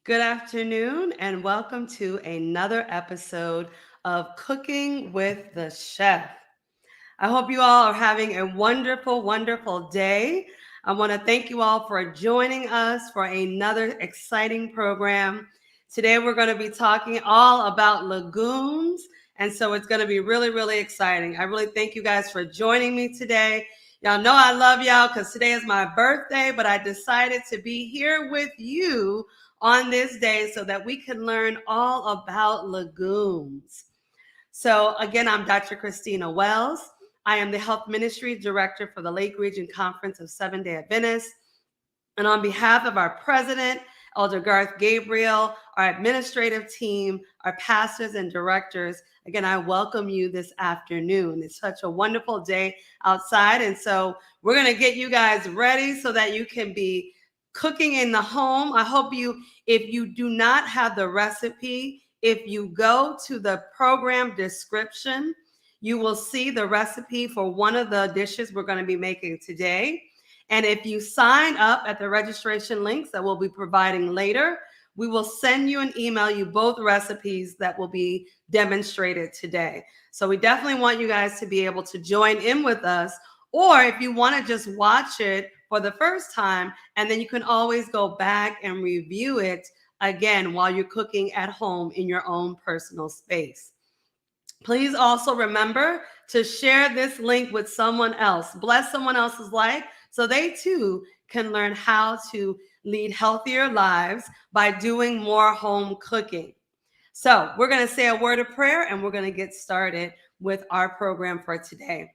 Good afternoon, and welcome to another episode of Cooking with the Chef. I hope you all are having a wonderful, wonderful day. I want to thank you all for joining us for another exciting program. Today, we're going to be talking all about legumes, and so it's going to be really, really exciting. I really thank you guys for joining me today. Y'all know I love y'all because today is my birthday, but I decided to be here with you on this day so that we can learn all about legumes. So again, I'm Dr. Christina Wells. I am the Health Ministry Director for the Lake Region Conference of Seventh-day Adventists. And on behalf of our president, Elder Garth Gabriel, our administrative team, our pastors and directors, again, I welcome you this afternoon. It's such a wonderful day outside. And so we're going to get you guys ready so that you can be cooking in the home. I hope if you do not have the recipe, if you go to the program description, you will see the recipe for one of the dishes we're going to be making today. And if you sign up at the registration links that we'll be providing later, we will send you and email you both recipes that will be demonstrated today. So we definitely want you guys to be able to join in with us, or if you want to just watch it for the first time, and then you can always go back and review it again while you're cooking at home in your own personal space. Please also remember to share this link with someone else. Bless someone else's life so they too can learn how to lead healthier lives by doing more home cooking. So we're going to say a word of prayer and we're going to get started with our program for today.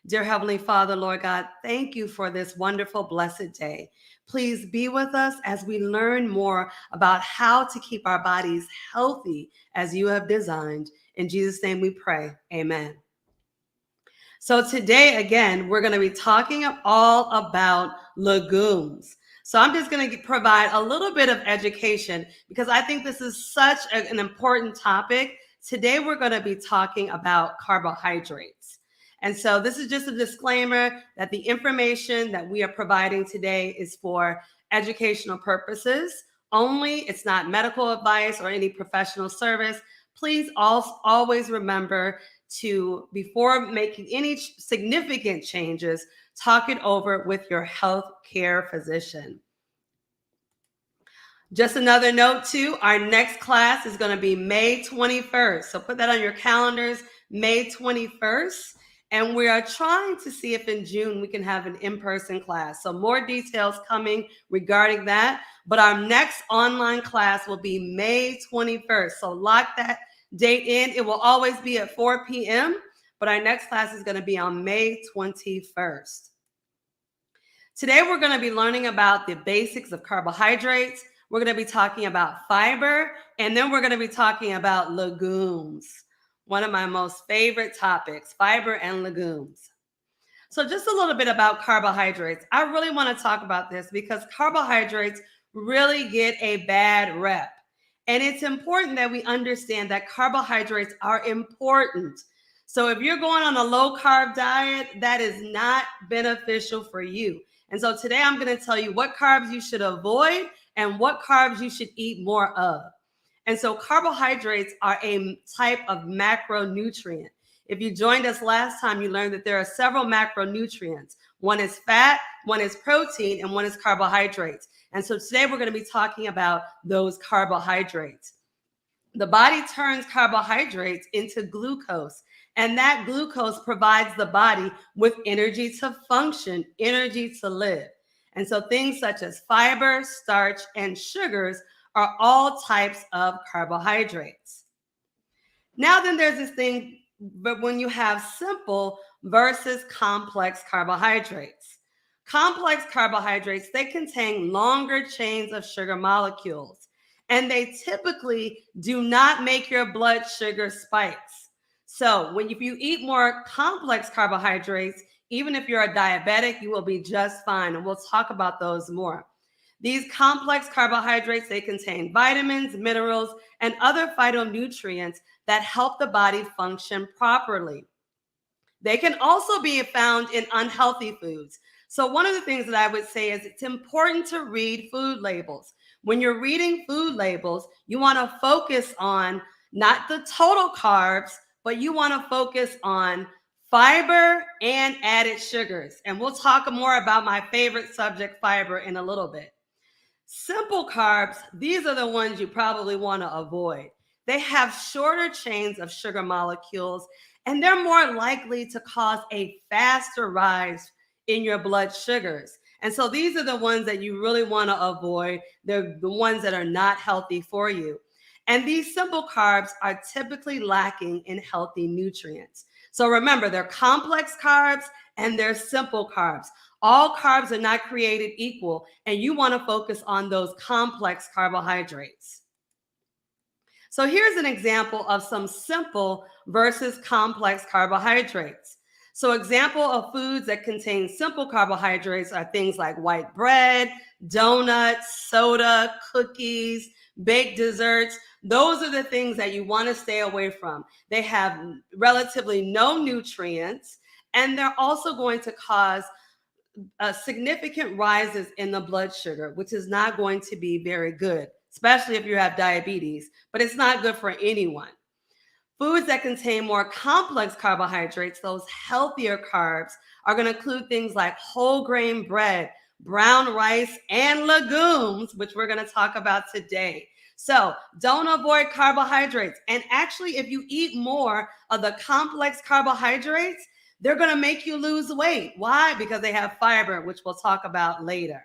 Dear Heavenly Father, Lord God, thank you for this wonderful, blessed day. Please be with us as we learn more about how to keep our bodies healthy as you have designed. In Jesus' name we pray. Amen. So today, again, we're going to be talking all about legumes. So I'm just going to provide a little bit of education because I think this is such an important topic. Today, we're going to be talking about carbohydrates. And so this is just a disclaimer that the information that we are providing today is for educational purposes only. It's not medical advice or any professional service. Please always remember to, before making any significant changes, talk it over with your health care physician. Just another note too, our next class is going to be May 21st. So put that on your calendars, May 21st. And we are trying to see if in June we can have an in-person class. So more details coming regarding that. But our next online class will be May 21st. So lock that date in. It will always be at 4 p.m. But our next class is going to be on May 21st. Today we're going to be learning about the basics of carbohydrates. We're going to be talking about fiber. And then we're going to be talking about legumes. One of my most favorite topics, fiber and legumes. So just a little bit about carbohydrates. I really want to talk about this because carbohydrates really get a bad rep. And it's important that we understand that carbohydrates are important. So if you're going on a low carb diet, that is not beneficial for you. And so today I'm going to tell you what carbs you should avoid and what carbs you should eat more of. And so carbohydrates are a type of macronutrient. If you joined us last time, you learned that there are several macronutrients. One is fat, one is protein, and one is carbohydrates. And so today we're going to be talking about those carbohydrates. The body turns carbohydrates into glucose, and that glucose provides the body with energy to function, energy to live. And so things such as fiber, starch, and sugars are all types of carbohydrates. Now then there's this thing, but when you have simple versus complex carbohydrates. Complex carbohydrates, they contain longer chains of sugar molecules, and they typically do not make your blood sugar spikes. So if you eat more complex carbohydrates, even if you're a diabetic, you will be just fine, and we'll talk about those more. These complex carbohydrates, they contain vitamins, minerals, and other phytonutrients that help the body function properly. They can also be found in unhealthy foods. So one of the things that I would say is it's important to read food labels. When you're reading food labels, you want to focus on not the total carbs, but you want to focus on fiber and added sugars. And we'll talk more about my favorite subject, fiber, in a little bit. Simple carbs, these are the ones you probably want to avoid. They have shorter chains of sugar molecules, and they're more likely to cause a faster rise in your blood sugars. And so these are the ones that you really want to avoid. They're the ones that are not healthy for you. And these simple carbs are typically lacking in healthy nutrients. So remember, they're complex carbs and they're simple carbs. All carbs are not created equal, and you want to focus on those complex carbohydrates. So here's an example of some simple versus complex carbohydrates. So example of foods that contain simple carbohydrates are things like white bread, donuts, soda, cookies, baked desserts. Those are the things that you want to stay away from. They have relatively no nutrients, and they're also going to cause significant rises in the blood sugar, which is not going to be very good, especially if you have diabetes, but it's not good for anyone. Foods that contain more complex carbohydrates, those healthier carbs, are going to include things like whole grain bread, brown rice, and legumes, which we're going to talk about today. So don't avoid carbohydrates. And actually, if you eat more of the complex carbohydrates, they're going to make you lose weight. Why? Because they have fiber, which we'll talk about later.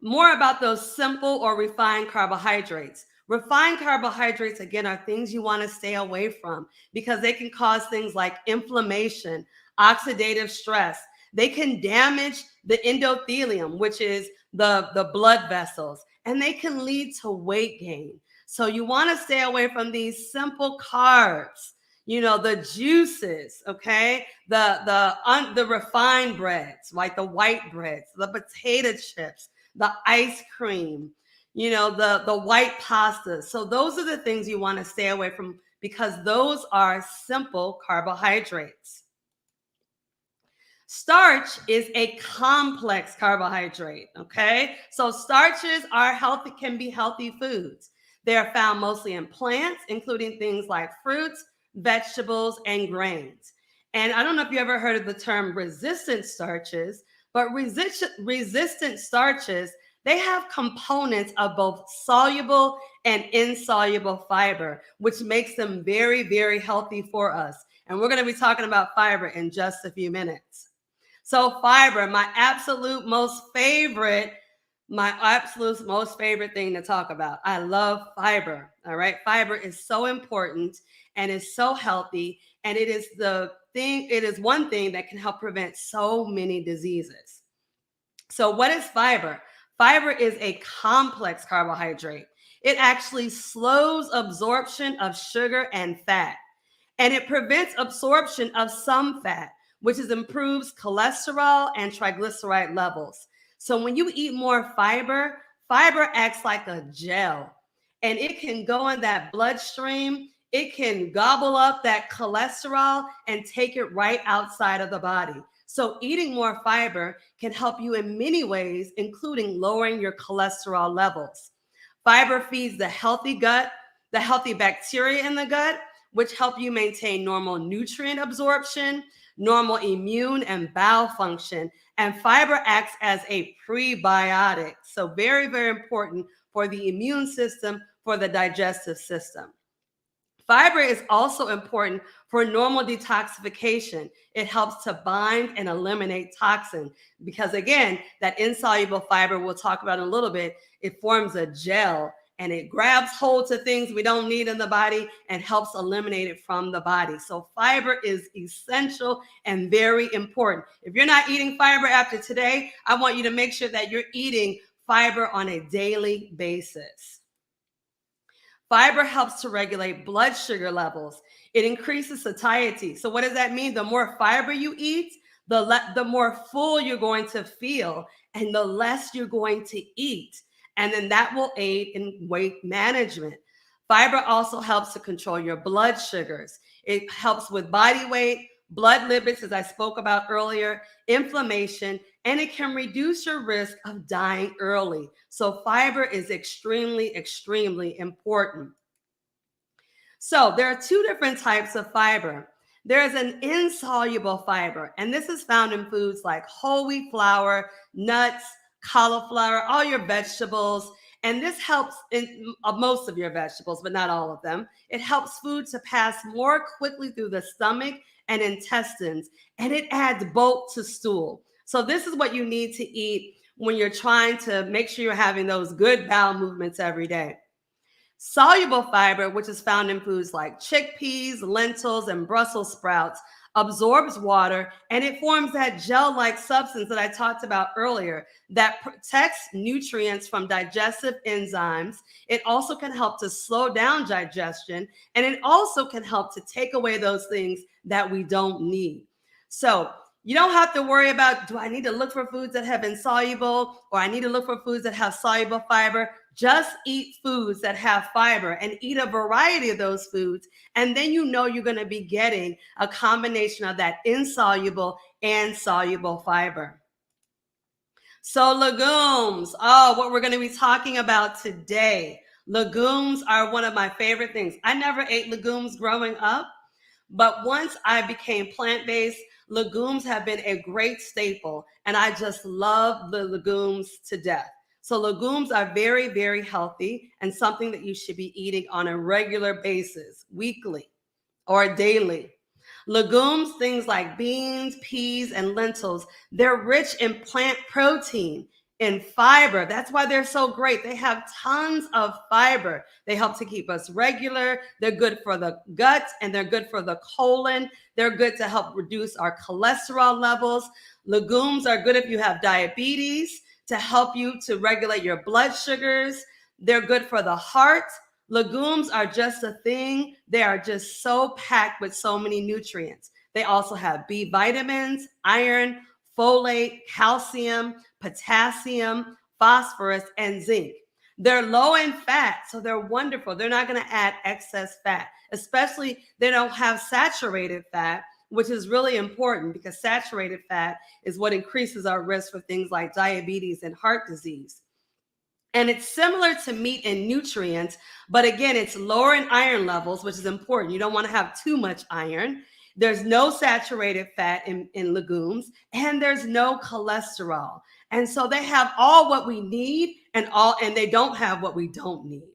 More about those simple or refined carbohydrates. Refined carbohydrates, again, are things you want to stay away from because they can cause things like inflammation, oxidative stress. They can damage the endothelium, which is the blood vessels, and they can lead to weight gain. So you want to stay away from these simple carbs. You know, the juices, okay, the refined breads, like the white breads, the potato chips, the ice cream, you know, the white pastas. So those are the things you want to stay away from because those are simple carbohydrates. Starch is a complex carbohydrate, okay? So starches are healthy, can be healthy foods. They are found mostly in plants, including things like fruits, vegetables, and grains. And I don't know if you ever heard of the term resistant starches, but resistant starches, they have components of both soluble and insoluble fiber, which makes them very, very healthy for us. And we're going to be talking about fiber in just a few minutes. So fiber, my absolute most favorite thing to talk about. I love fiber. All right. Fiber is so important and is so healthy. And it is one thing that can help prevent so many diseases. So what is fiber? Fiber is a complex carbohydrate. It actually slows absorption of sugar and fat, and it prevents absorption of some fat, which improves cholesterol and triglyceride levels. So when you eat more fiber, fiber acts like a gel, and it can go in that bloodstream. It can gobble up that cholesterol and take it right outside of the body. So eating more fiber can help you in many ways, including lowering your cholesterol levels. Fiber feeds the healthy gut, the healthy bacteria in the gut, which help you maintain normal nutrient absorption, normal immune and bowel function, and fiber acts as a prebiotic. So very, very important for the immune system, for the digestive system. Fiber is also important for normal detoxification. It helps to bind and eliminate toxin because, again, that insoluble fiber we'll talk about in a little bit, it forms a gel and it grabs hold to things we don't need in the body and helps eliminate it from the body. So fiber is essential and very important. If you're not eating fiber after today, I want you to make sure that you're eating fiber on a daily basis. Fiber helps to regulate blood sugar levels. It increases satiety. So what does that mean? The more fiber you eat, the more full you're going to feel and the less you're going to eat. And then that will aid in weight management. Fiber also helps to control your blood sugars. It helps with body weight, blood lipids, as I spoke about earlier, inflammation, and it can reduce your risk of dying early. So fiber is extremely, extremely important. So there are two different types of fiber. There's an insoluble fiber, and this is found in foods like whole wheat flour, nuts, cauliflower, all your vegetables. And this helps in most of your vegetables, but not all of them. It helps food to pass more quickly through the stomach and intestines, and it adds bulk to stool. So this is what you need to eat when you're trying to make sure you're having those good bowel movements every day. Soluble fiber, which is found in foods like chickpeas, lentils, and Brussels sprouts, absorbs water and it forms that gel like substance that I talked about earlier that protects nutrients from digestive enzymes. It also can help to slow down digestion, and it also can help to take away those things that we don't need. So, you don't have to worry about, do I need to look for foods that have insoluble or I need to look for foods that have soluble fiber? Just eat foods that have fiber and eat a variety of those foods. And then you know you're going to be getting a combination of that insoluble and soluble fiber. So legumes, what we're going to be talking about today. Legumes are one of my favorite things. I never ate legumes growing up, but once I became plant-based, legumes have been a great staple, and I just love the legumes to death. So legumes are very, very healthy and something that you should be eating on a regular basis, weekly or daily. Legumes, things like beans, peas, and lentils, they're rich in plant protein and fiber. That's why they're so great. They have tons of fiber. They help to keep us regular. They're good for the gut and they're good for the colon. They're good to help reduce our cholesterol levels. Legumes are good if you have diabetes, to help you to regulate your blood sugars. They're good for the heart. Legumes are just a thing. They are just so packed with so many nutrients. They also have B vitamins, iron, folate, calcium, potassium, phosphorus, and zinc. They're low in fat, so they're wonderful. They're not going to add excess fat, especially they don't have saturated fat, which is really important because saturated fat is what increases our risk for things like diabetes and heart disease. And it's similar to meat in nutrients, but again, it's lower in iron levels, which is important. You don't want to have too much iron. There's no saturated fat in legumes, and there's no cholesterol. And so they have all what we need and they don't have what we don't need.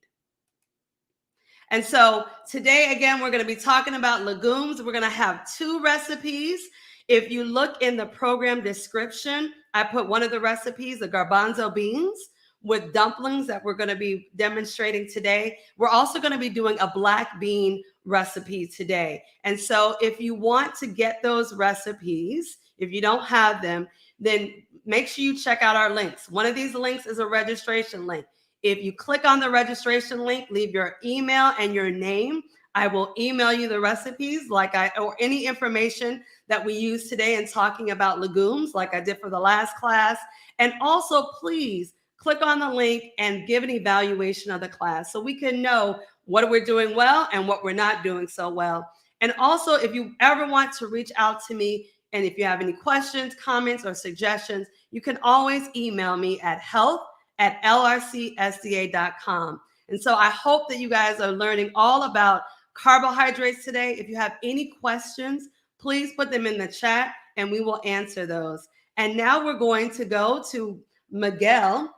And so today, again, we're going to be talking about legumes. We're going to have two recipes. If you look in the program description, I put one of the recipes, the garbanzo beans with dumplings that we're going to be demonstrating today. We're also going to be doing a black bean recipe today. And so if you want to get those recipes, if you don't have them, then make sure you check out our links. One of these links is a registration link. If you click on the registration link, leave your email and your name. I will email you the recipes or any information that we use today in talking about legumes like I did for the last class. And also, please click on the link and give an evaluation of the class so we can know what we're doing well and what we're not doing so well. And also, if you ever want to reach out to me and if you have any questions, comments, or suggestions, you can always email me at health@lrcsda.com. And so I hope that you guys are learning all about carbohydrates today. If you have any questions, please put them in the chat and we will answer those. And now we're going to go to Miguel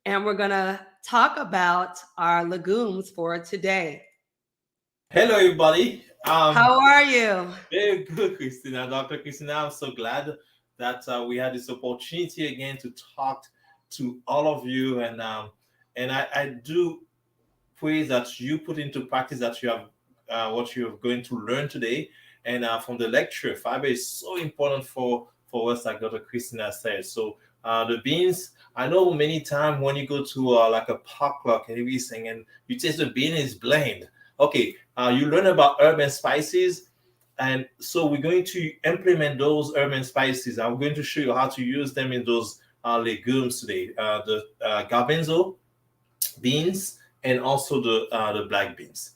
and we're going to talk about our legumes for today. Hello, everybody. How are you? Very good, Christina. Dr. Christina, I'm so glad that we had this opportunity again to talk to all of you. And I do pray that you put into practice that you have what you're going to learn today. And from the lecture, fiber is so important for us, like Dr. Christina said. So the beans, I know many times when you go to like a potluck and everything, and you taste the bean is bland. Okay, you learn about herb and spices, and so we're going to implement those herb and spices. I'm going to show you how to use them in those legumes today. The garbanzo beans and also the black beans.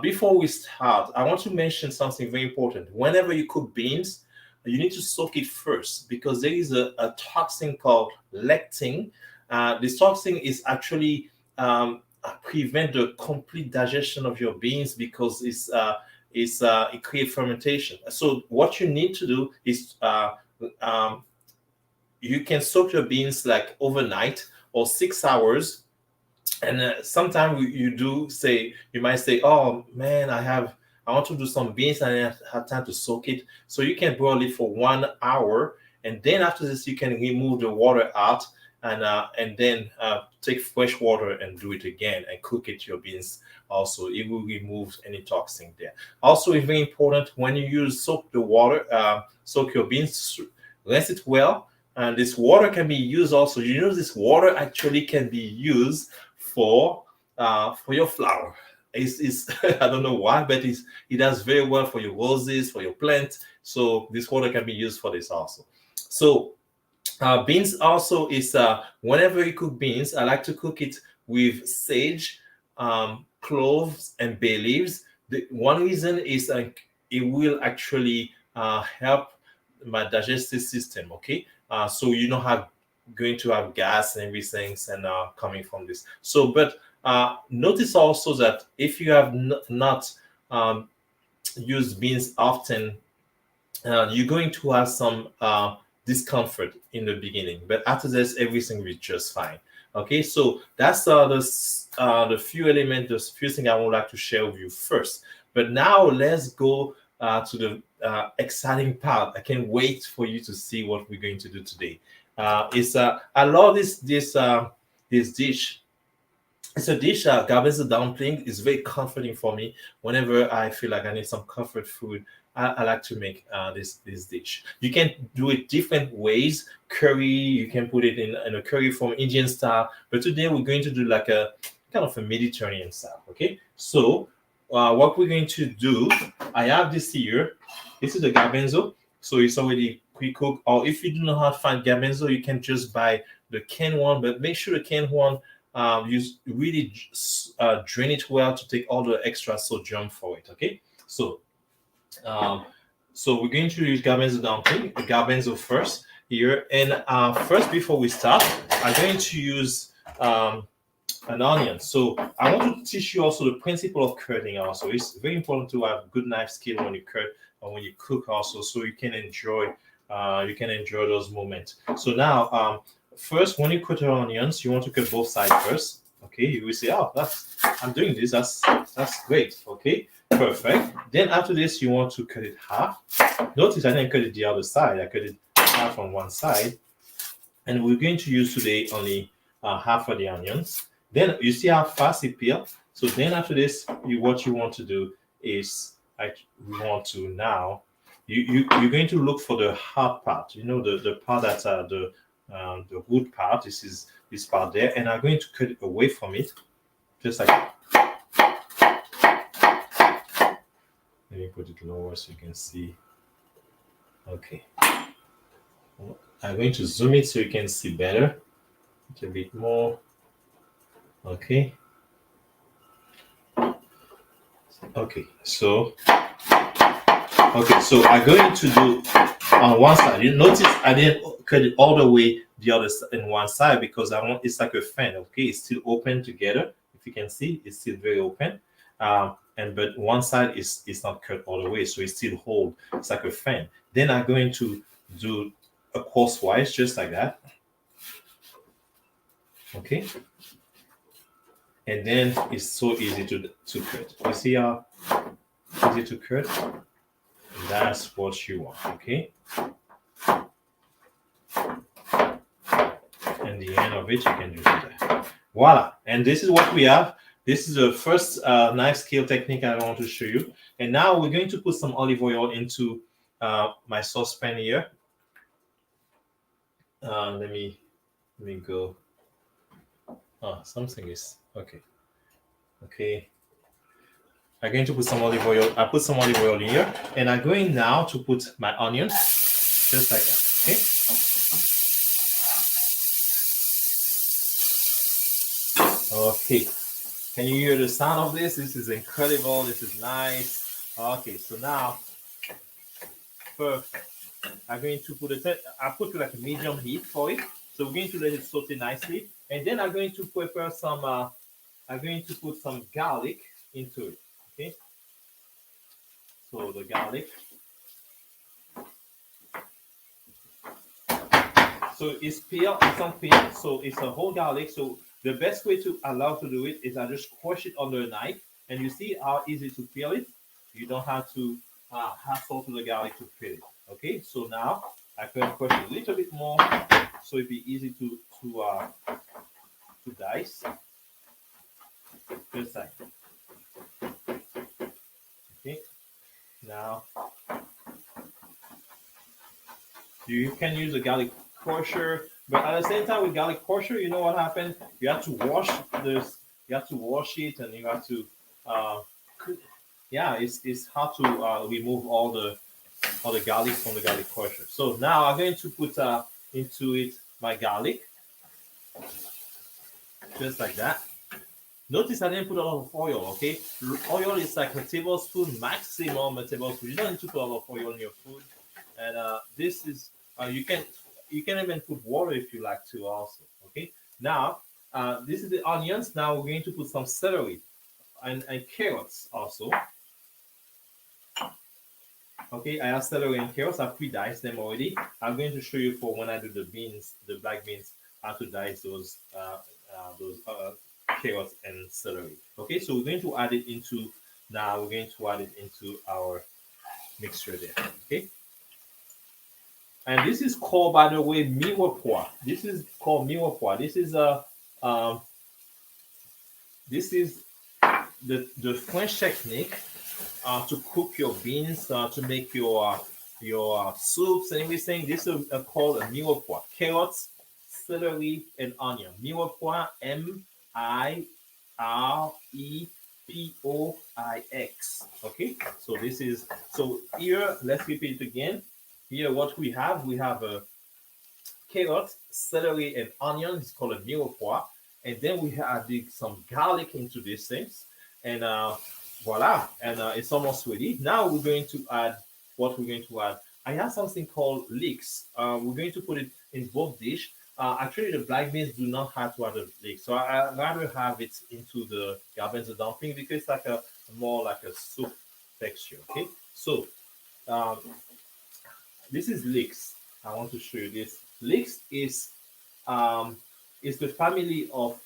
before we start, I want to mention something very important. Whenever you cook beans, you need to soak it first because there is a toxin called lectin. This toxin is actually prevent the complete digestion of your beans because it creates fermentation. So what you need to do is um, you can soak your beans like overnight or 6 hours. And sometimes you do say, you might say, oh man, I want to do some beans and I have time to soak it. So you can boil it for 1 hour, and then after this you can remove the water out, and then take fresh water and do it again and cook it your beans. Also, it will remove any toxin there. Also, it's very important when you use soak the water, soak your beans, rinse it well. And this water can be used also. You know, this water actually can be used for your flower. It's I don't know why, but it does very well for your roses, for your plants. So this water can be used for this also. So beans also is whenever you cook beans, I like to cook it with sage, cloves, and bay leaves. The one reason is it will actually help my digestive system. Okay, so you don't have going to have gas and everything and coming from this. So, but notice also that if you have not um, used beans often, you're going to have some discomfort in the beginning, but after this, everything will be just fine. Okay, so that's the few elements, the few things I would like to share with you first. But now let's go to the exciting part. I can't wait for you to see what we're going to do today. It's I love this dish. It's a dish, Garbanzo dumpling is very comforting for me. Whenever I feel like I need some comfort food, I like to make this dish. You can do it different ways. Curry, you can put it in a curry from Indian style. But today we're going to do like a kind of a Mediterranean style. Okay, so what we're going to do, I have this here. This is the garbanzo, so it's already pre-cooked. Or if you do not know how to find garbanzo, you can just buy the canned one. But make sure the canned one you really drain it well to take all the extra sodium for it. Okay, so um, so we're going to use garbanzo dumpling, garbanzo first here, and first before we start, I'm going to use an onion. So I want to teach you also the principle of cutting. Also, it's very important to have good knife skill when you cut and when you cook also, so you can enjoy those moments. So now first, when you cut your onions, you want to cut both sides first. Okay, you will say, "Oh, I'm doing this. That's great." Okay, perfect. Then after this, you want to cut it half. Notice I didn't cut it the other side. I cut it half on one side, and we're going to use today only half of the onions. Then you see how fast it peels. So then after this, what you want to do is we want to now you're going to look for the hard part. You know the part that's the wood part. This is this part there, and I'm going to cut it away from it, just like that. Let me put it lower so you can see. Okay, I'm going to zoom it so you can see better. A bit more. Okay. Okay. So I'm going to do on one side. You notice I didn't cut it all the way the other in one side because I want it's like a fan. Okay, it's still open together. If you can see, it's still very open. And but one side is not cut all the way, so it still hold. It's like a fan. Then I'm going to do a crosswise just like that. Okay. And then it's so easy to cut. You see how easy to cut? That's what you want, okay? And the end of it, you can do that. Voila. And this is what we have. This is the first knife skill technique I want to show you. And now we're going to put some olive oil into my saucepan here. Let me go. Oh, something is okay. Okay. I'm going to put some olive oil. I put some olive oil in here, and I'm going now to put my onions, just like that. Okay. Okay. Can you hear the sound of this? This is incredible. This is nice. Okay, so now, perfect. I'm going to put it, I put like a medium heat for it. So we're going to let it saute nicely. And then I'm going to prepare some, I'm going to put some garlic into it. Okay, so the garlic. So it's peeled, it's unpeeled, so it's a whole garlic. So the best way to allow to do it is I just crush it under a knife, and you see how easy to peel it. You don't have to hassle to the garlic to peel it. Okay, so now I can crush it a little bit more, so it'd be easy to dice, just like that. Okay. Now you can use a garlic crusher, but at the same time with garlic crusher, you know what happened? You have to wash this. You have to wash it, and you have to, uh, yeah, it's hard to remove all the garlic from the garlic crusher. So now I'm going to put into it my garlic, just like that. Notice I didn't put a lot of oil. Okay, oil is like a tablespoon, maximum a tablespoon. You don't need to put a lot of oil in your food. And this is you can even put water if you like to also. Okay, now this is the onions. Now we're going to put some celery and carrots also. Okay, I have celery and carrots. I've pre-diced them already. I'm going to show you for when I do the beans, the black beans, how to dice those carrots and celery. Okay, so we're going to add it into now. We're going to add it into our mixture there. Okay, and this is called, by the way, mirepoix. This is called mirepoix. Um, this is the French technique to cook your beans, to make your soups and everything. This is called a mirepoix. Carrots, celery, and onion. Mirepoix, Mirepoix. Okay, so this is so here. Let's repeat it again. Here, what we have a carrot, celery, and onion. It's called a mirepoix. And then we added some garlic into these things. And voila. And it's almost ready. Now we're going to add what we're going to add. I have something called leeks. We're going to put it in both dish. Actually, the black beans do not have to add a leek. So I rather have it into the garbanzo dumpling because it's like a more like a soup texture. Okay. So um, this is leeks. I want to show you this. Leeks um, is the family of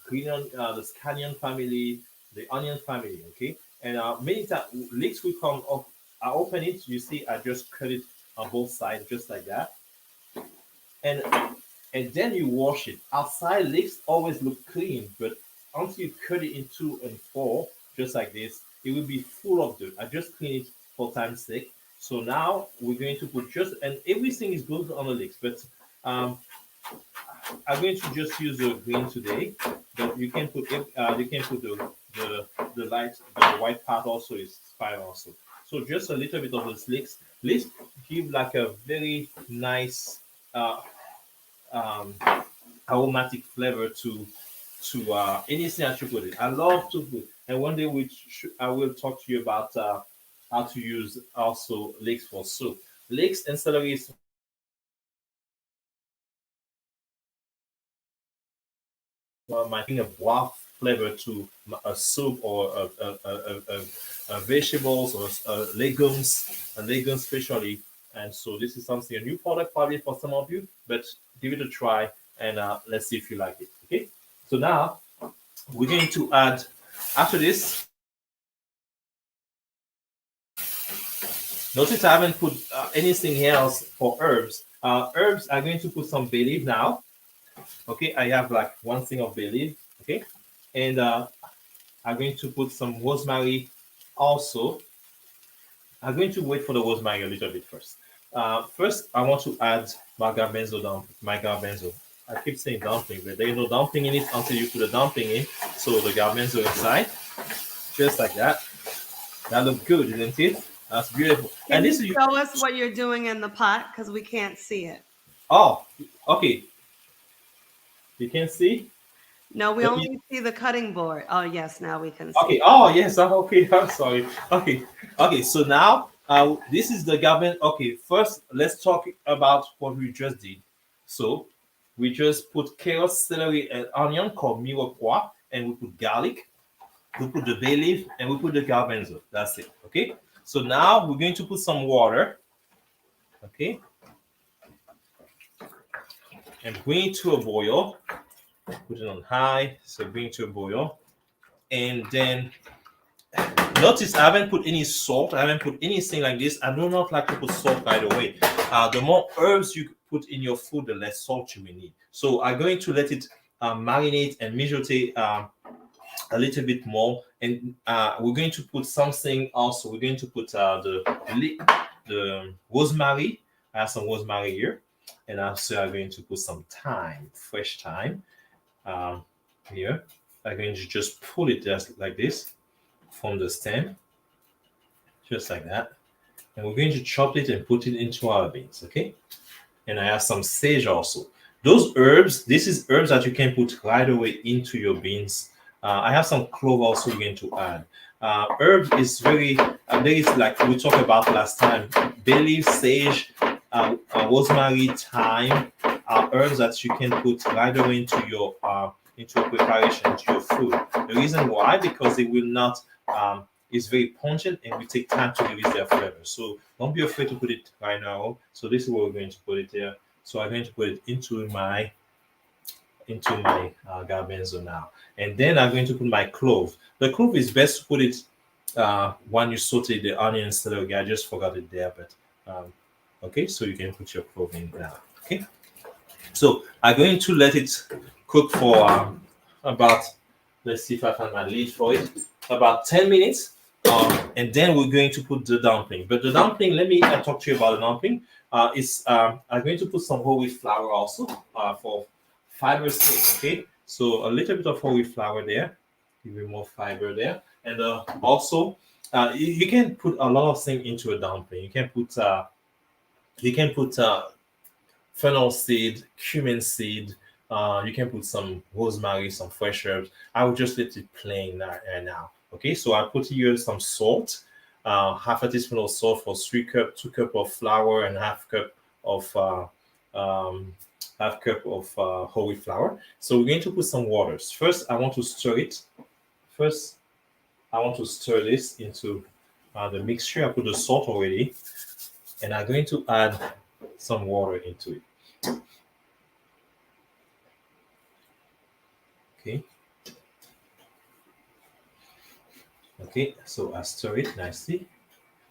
green the scallion family, the onion family. Okay, and many times leeks will come off. I open it. You see, I just cut it on both sides, just like that, and and then you wash it. Outside leeks always look clean, but until you cut it in two and four, just like this, it will be full of dirt. I just clean it for time's sake. So now we're going to put just and everything is good on the leeks, but um, I'm going to just use the green today, but you can put the light the white part also is fine also. So just a little bit of the leeks. Leeks give like a very nice uh, um, aromatic flavor to anything that you put in. I love to put, and one day I will talk to you about how to use also leeks for soup. Leeks and celery is might bring a broth flavor to a soup or vegetables or legumes especially. And so this is something a new product probably for some of you, but give it a try and let's see if you like it. Okay. So now we're going to add after this. Notice I haven't put anything else for herbs. Herbs are going to put some bay leaf now. Okay, I have like one thing of bay leaf. Okay, and I'm going to put some rosemary also. I'm going to wait for the rosemary a little bit first. First, I want to add my garbanzo. I keep saying dumpling, but there is no dumpling in it until you put the dumpling in. So the garbanzo inside, just like that. That looks good, isn't it? That's beautiful. Can And you this is you. show us what you're doing in the pot? Because we can't see it. Oh, okay. You can see. No, we Let me. only see the cutting board. Oh, yes, now we can Okay. see. Oh yes. Okay. I'm sorry. Okay. Okay. So now, this is the garden. Okay. First, let's talk about what we just did. So, we just put carrots, celery, and onion called mirepoix, and we put garlic. We put the bay leaf, and we put the garbanzo. That's it. Okay. So now we're going to put some water. Okay, and bring it to a boil. Put it on high. So bring it to a boil, and then notice I haven't put any salt. I haven't put anything like this. I do not like to put salt right away. The more herbs you put in your food, the less salt you will need. So I'm going to let it marinate and mijote a little bit more. And we're going to put something also. We're going to put the rosemary. I have some rosemary here. And also I'm going to put some thyme, fresh thyme um, here. I'm going to just pull it just like this from the stem, just like that. And we're going to chop it and put it into our beans, okay? And I have some sage also. Those herbs, this is herbs that you can put right away into your beans. I have some clove also we're going to add. Herb is very, there is like we talked about last time, bay leaf, sage, rosemary, thyme are herbs that you can put right away into your preparation, into your food. The reason why, because they will not is very pungent and will take time to release their flavor. So don't be afraid to put it right now. So this is where we're going to put it there. So I'm going to put it into my garbanzo now, and then I'm going to put my clove. The clove is best to put it when you saute the onion and celery. I just forgot it there, but okay. So you can put your clove in now. Okay. So I'm going to let it cook for about, let's see if I find my lid for it, about 10 minutes. And then we're going to put the dumpling. But the dumpling, let me talk to you about the dumpling. I'm going to put some whole wheat flour also for fiber's sake. Okay, so a little bit of whole wheat flour there, give you more fiber there, and also you can put a lot of things into a dumpling. You can put fennel seed, cumin seed. You can put some rosemary, some fresh herbs. I will just let it plain right now. Okay, so I put here some salt, half a teaspoon of salt for 3 cup, 2 cup of flour, and of um, half cup of whole wheat flour. So we're going to put some waters. First, I want to stir it. First, I want to stir this into the mixture. I put the salt already, and I'm going to add some water into it. Okay. Okay, so I stir it nicely.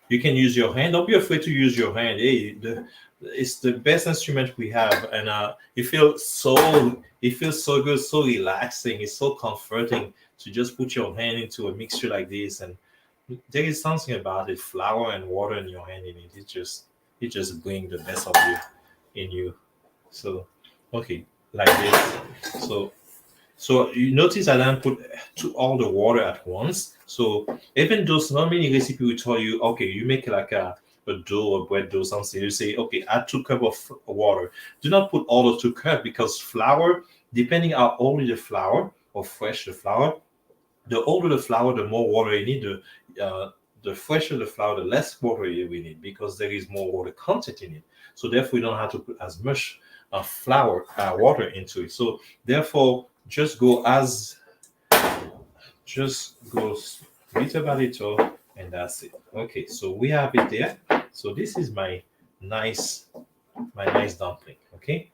You can use your hand. Don't be afraid to use your hand. Hey, it's the best instrument we have, and it feels so good, so relaxing. It's so comforting to just put your hand into a mixture like this, and there is something about it. Flour and water in your hand in it. It just brings the best of you in you. So, okay, like this. So you notice I didn't put all the water at once. So even though so many recipe will tell you, okay, you make like a dough or bread dough, something, you say, okay, add 2 cup of water. Do not put all the 2 cup because flour, depending how old is the flour or fresh the flour, the older the flour, the more water you need. The fresher the flour, the less water you will need because there is more water content in it. So therefore, you don't have to put as much water into it. So therefore, just go little by little, and that's it. Okay, so we have it there. So this is my nice dumpling. Okay,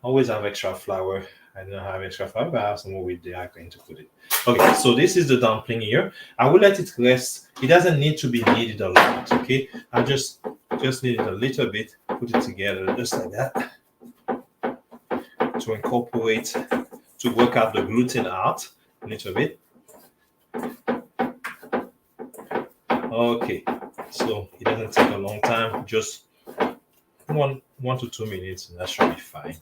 always have extra flour. I don't have extra flour, but I have some more with there. I'm going to put it. Okay, so this is the dumpling here. I will let it rest. It doesn't need to be kneaded a lot. Okay, I just need it a little bit. Put it together just like that to incorporate, to work out the gluten out a little bit. Okay, so it doesn't take a long time. Just 1 to 2 minutes, and that should be fine.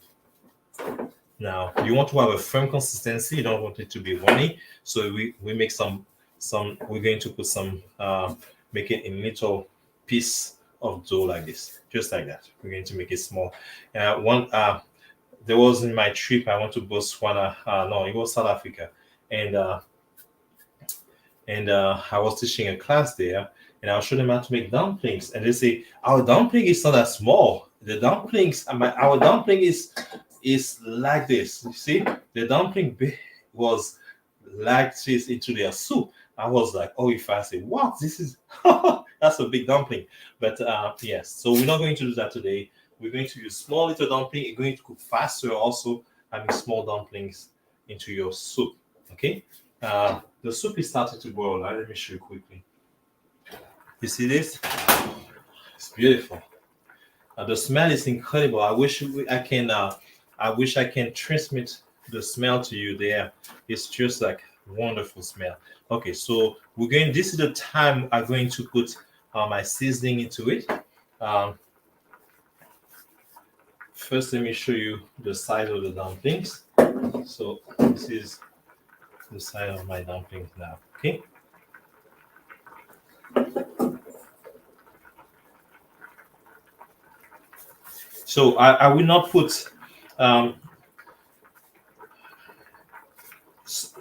Now, you want to have a firm consistency. You don't want it to be runny. So we make some. We're going to put some make it in little piece of dough like this, just like that. We're going to make it small. One there was in my trip. I went to Botswana. No, it was South Africa, and I was teaching a class there, and I was showing them how to make dumplings. And they say our dumpling is not that small. The dumplings, our dumpling is like this. You see, the dumpling was like this into their soup. I was like, oh, if I say what this is, that's a big dumpling. But yes, so we're not going to do that today. We're going to use small little dumpling. It's going to cook faster. Also, having small dumplings into your soup. Okay. The soup is starting to boil. Let me show you quickly. You see this? It's beautiful. The smell is incredible. I can. I wish I can transmit the smell to you there. It's just like wonderful smell. Okay, so we're going. This is the time I'm going to put my seasoning into it. Um, First, let me show you the size of the dumplings. So this is the size of my dumplings now. Okay. So I will not put. Um,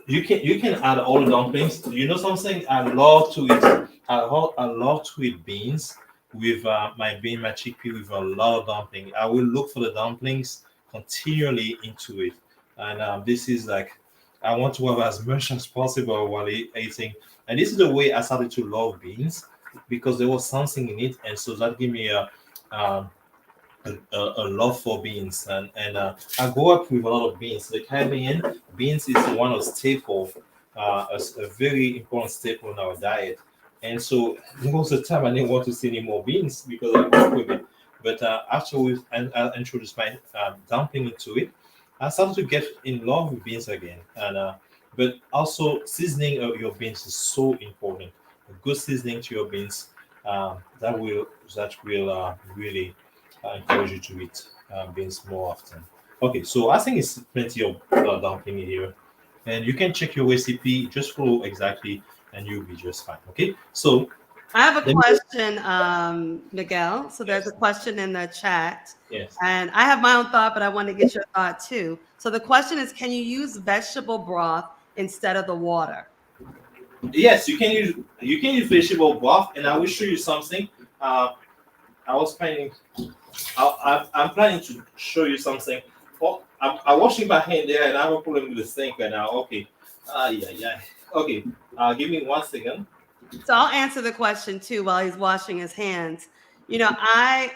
you can add all the dumplings. You know something? I love to eat. I love to eat beans with my chickpea with a lot of dumpling. I will look for the dumplings continually into it, and this is like I want to have as much as possible while eating. And this is the way I started to love beans because there was something in it, and so that gave me um, a love for beans, and I grew up with a lot of beans. The Caribbean beans is one of staple, a very important staple in our diet. And so there was a time I didn't want to see any more beans because I grew up with it. But after I introduced my dumpling into it, I started to get in love with beans again. And but also seasoning of your beans is so important. A good seasoning to your beans that will really I encourage you to eat beans more often. Okay, so I think it's plenty of dumpling here, and you can check your recipe. Just follow exactly, and you'll be just fine. Okay, so I have a let me. question, Miguel. So there's a Yes, question in the chat, yes, and I have my own thought, but I want to get your thought too. So the question is, can you use vegetable broth instead of the water? yes. You can use vegetable broth, and I will show you something. Uh, I was planning. I'm planning to show you something. Oh, I'm washing my hand there, and I have a problem with the sink right now. Okay. Yeah, yeah. Okay. Give me 1 second. So I'll answer the question too while he's washing his hands. I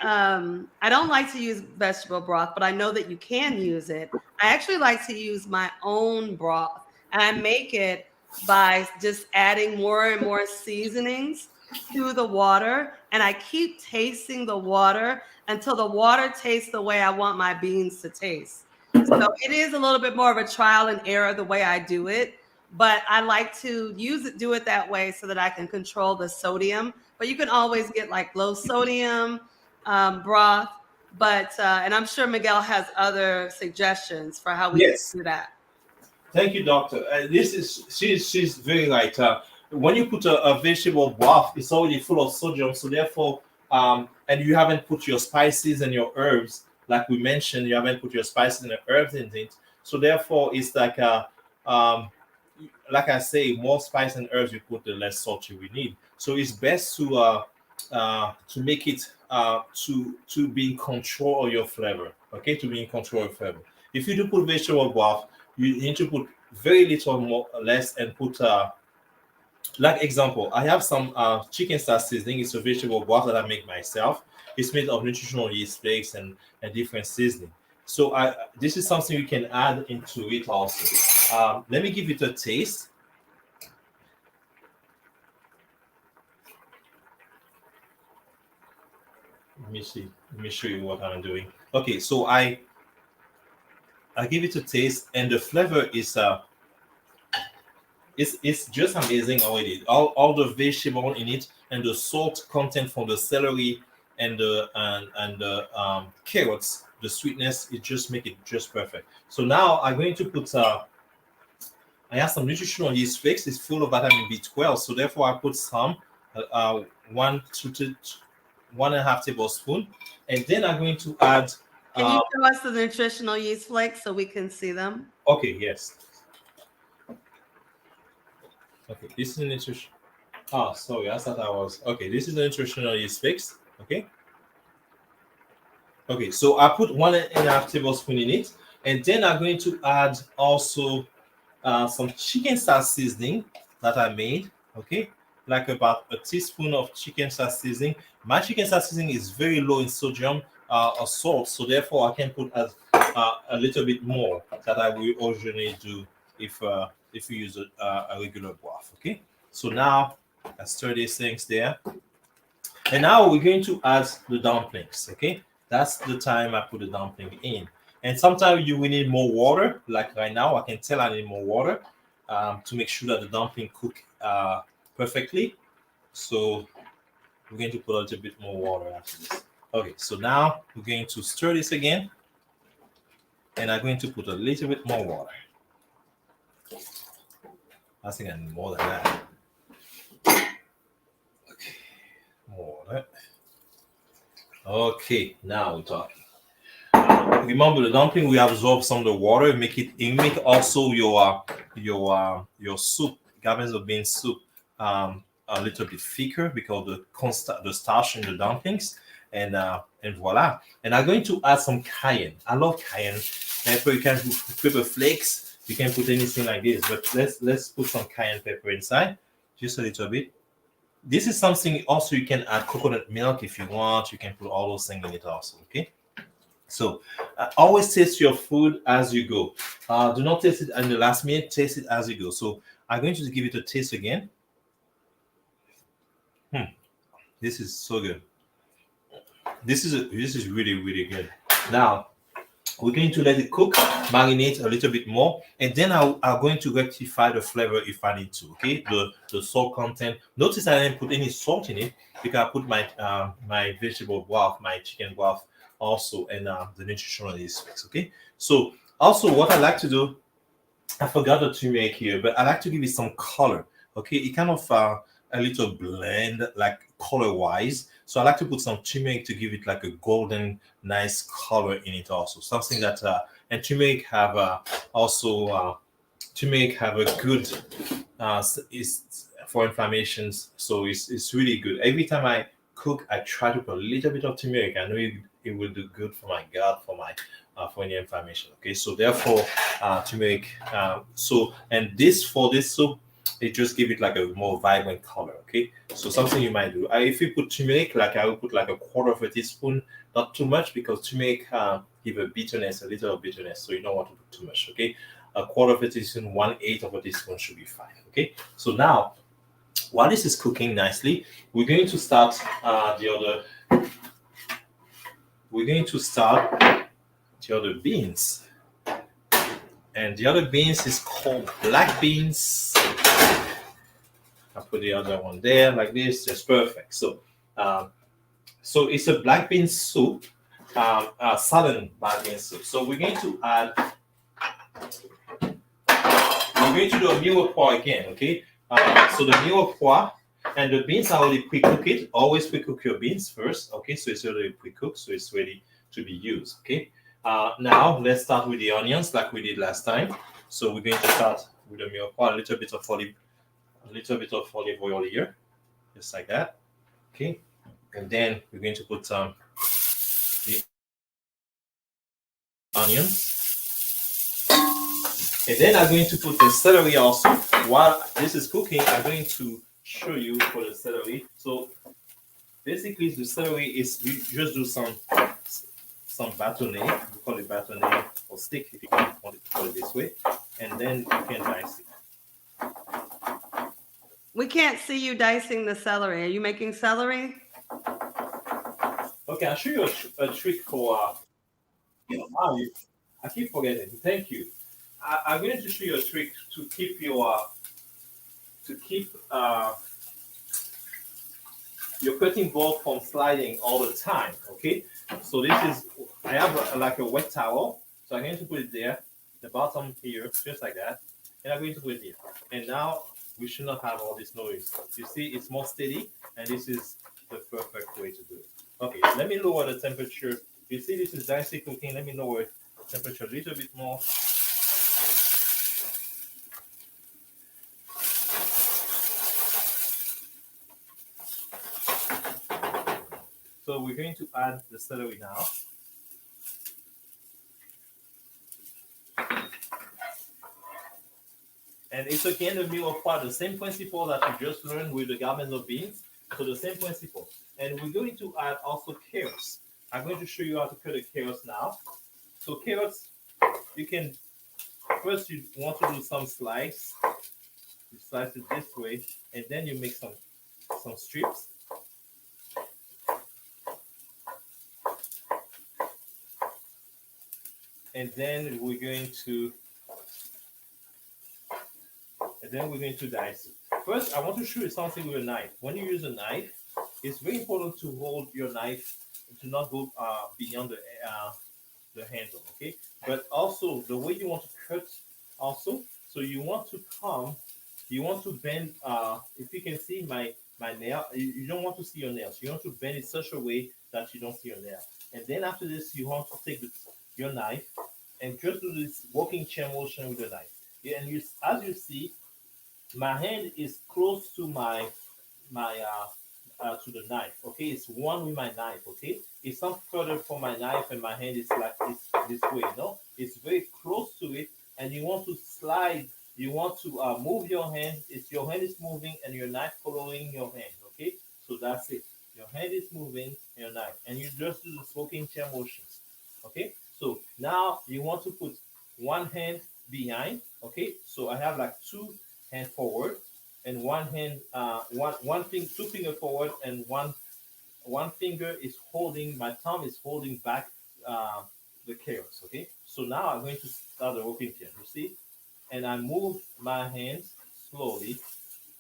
don't like to use vegetable broth, but I know that you can use it. I actually like to use my own broth, and I make it by just adding more and more seasonings to the water, and I keep tasting the water until the water tastes the way I want my beans to taste. So it is a little bit more of a trial and error the way I do it, but I like to do it that way so that I can control the sodium. But you can always get like low sodium broth. But and I'm sure Miguel has other suggestions for how we can Yes. do that. Thank you, doctor. This is she's very right. When you put a vegetable broth, it's already full of sodium, so therefore, and you haven't put your spices and your herbs, like we mentioned, you haven't put your spices and your herbs in it. So therefore, it's um, like I say, more spice and herbs you put, the less salt you will need. So it's best to make it to be in control of your flavor. Okay, to be in control of flavor. If you do put vegetable broth, you need to put very little more less and put like example, I have some chicken stock seasoning. It's a vegetable broth that I make myself. It's made of nutritional yeast flakes and different seasoning. So I this is something you can add into it also. Let me give it a taste. Let me see. Let me show you what I'm doing. Okay, so I give it a taste, and the flavor is it's just amazing already. All the vegetable in it and the salt content from the celery and the carrots, the sweetness, it just make it just perfect. So now I'm going to put I have some nutritional yeast flakes. It's full of vitamin B12, so therefore I put some one to 1.5 tablespoon, and then I'm going to add Can you show us the nutritional yeast flakes so we can see them? Okay, yes. Okay, this is the nutrition. Oh, sorry, I thought I was. Okay, this is the nutritional yeast flakes. Okay. Okay, so I put 1.5 tablespoon in it, and then I'm going to add also some chicken stock seasoning that I made. Okay, like about a teaspoon of chicken stock seasoning. My chicken stock seasoning is very low in sodium or salt, so therefore I can put a little bit more that I will originally do if you use a regular broth. Okay, so now I stir these things there. And now we're going to add the dumplings. Okay, that's the time I put the dumpling in. And sometimes you will need more water. Like right now, I can tell I need more water to make sure that the dumpling cook perfectly. So we're going to put a little bit more water after this. Okay, so now we're going to stir this again, and I'm going to put a little bit more water. I think I need more than that. Okay, more water. Okay, now we're talking. Remember the dumpling we absorb some of the water, make also your soup, garbanzo bean soup, a little bit thicker because the starch in the dumplings, and voila. And I'm going to add some cayenne. I love cayenne pepper. You can put pepper flakes, you can put anything like this, but let's put some cayenne pepper inside, just a little bit. This is something also you can add coconut milk if you want. You can put all those things in it also. Okay. So always taste your food as you go. Do not taste it in the last minute. Taste it as you go. So I'm going to give it a taste again. This is so good. This is really really good. Now we're going to let it cook, marinate a little bit more, and then I'm going to rectify the flavor if I need to. Okay, the salt content. Notice I didn't put any salt in it because I put my vegetable broth, my chicken broth also, and the nutritional yeast mix. Okay, so also what I like to do, I forgot the turmeric here, but I like to give it some color. Okay, it kind of a little blend, like color wise. So I like to put some turmeric to give it like a golden, nice color in it also. Something that and turmeric have also turmeric have a good is for inflammations. So it's really good. Every time I cook, I try to put a little bit of turmeric. I know it will do good for my gut, for any inflammation. Okay, so therefore turmeric. So and this for this soup, it just give it like a more vibrant color. Okay, so something you might do. If you put turmeric, like I will put like a quarter of a teaspoon, not too much because turmeric give a bitterness, a little bitterness. So you don't want to put too much. Okay, a quarter of a teaspoon, 1/8 of a teaspoon should be fine. Okay, so now while this is cooking nicely, we're going to start the other. We're going to start the other beans, and the other beans is called black beans. I put the other one there like this, just perfect. So it's a black bean soup, southern black bean soup. So we're going to add. We're going to do a mirepoix again, okay? So the mirepoix and the beans are already pre-cooked. Always pre-cook your beans first, okay? So it's already pre-cooked, so it's ready to be used, okay? Now let's start with the onions like we did last time. So we're going to start with the mirepoix, a little bit of olive oil here, just like that, okay? And then we're going to put the onions. And then I'm going to put the celery also. While this is cooking, I'm going to show you for the celery. So basically the celery is, we just do some bâtonnet. We call it bâtonnet or stick if you want to call it this way. And then you can dice it. We can't see you dicing the celery. Are you making celery? Okay, I'll show you a trick for I keep forgetting. Thank you. I'm going to show you a trick to keep your cutting board from sliding all the time. Okay, so this is, I have like a wet towel, so I'm going to put it there, the bottom here, just like that, and I'm going to put it here. And now we should not have all this noise. You see, it's more steady, and this is the perfect way to do it. Okay, let me lower the temperature You see, this is nicely cooking. Let me lower temperature a little bit more. So we're going to add the celery now. And it's again the meal of pot, the same principle that we just learned with the garbanzo beans. So the same principle. And we're going to add also carrots. I'm going to show you how to cut the carrots now. So carrots, you can, first you want to do some slice. You slice it this way, and then you make some strips. And then we're going to dice it. First, I want to show you something with a knife. When you use a knife, it's very important to hold your knife to not go beyond the handle, okay? But also the way you want to cut, also, so you want to bend. If you can see my nail, you don't want to see your nails. You want to bend it such a way that you don't see your nail. And then after this, you want to take your knife and just do this walking chair motion with the knife. Yeah, and as you see, my hand is close to to the knife. Okay, it's one with my knife. Okay, it's not further from my knife, and my hand is like this way. No, it's very close to it, and you want to slide. You want to move your hand. It's your hand is moving, and your knife following your hand. Okay, so that's it. Your hand is moving, and your knife, and you just do the smoking chair motions. Okay, so now you want to put one hand behind. Okay, so I have like two hand forward and one hand one thing two finger forward and one finger is holding my thumb is holding back the carrots. Okay, so now I'm going to start the working chair, you see, and I move my hands slowly.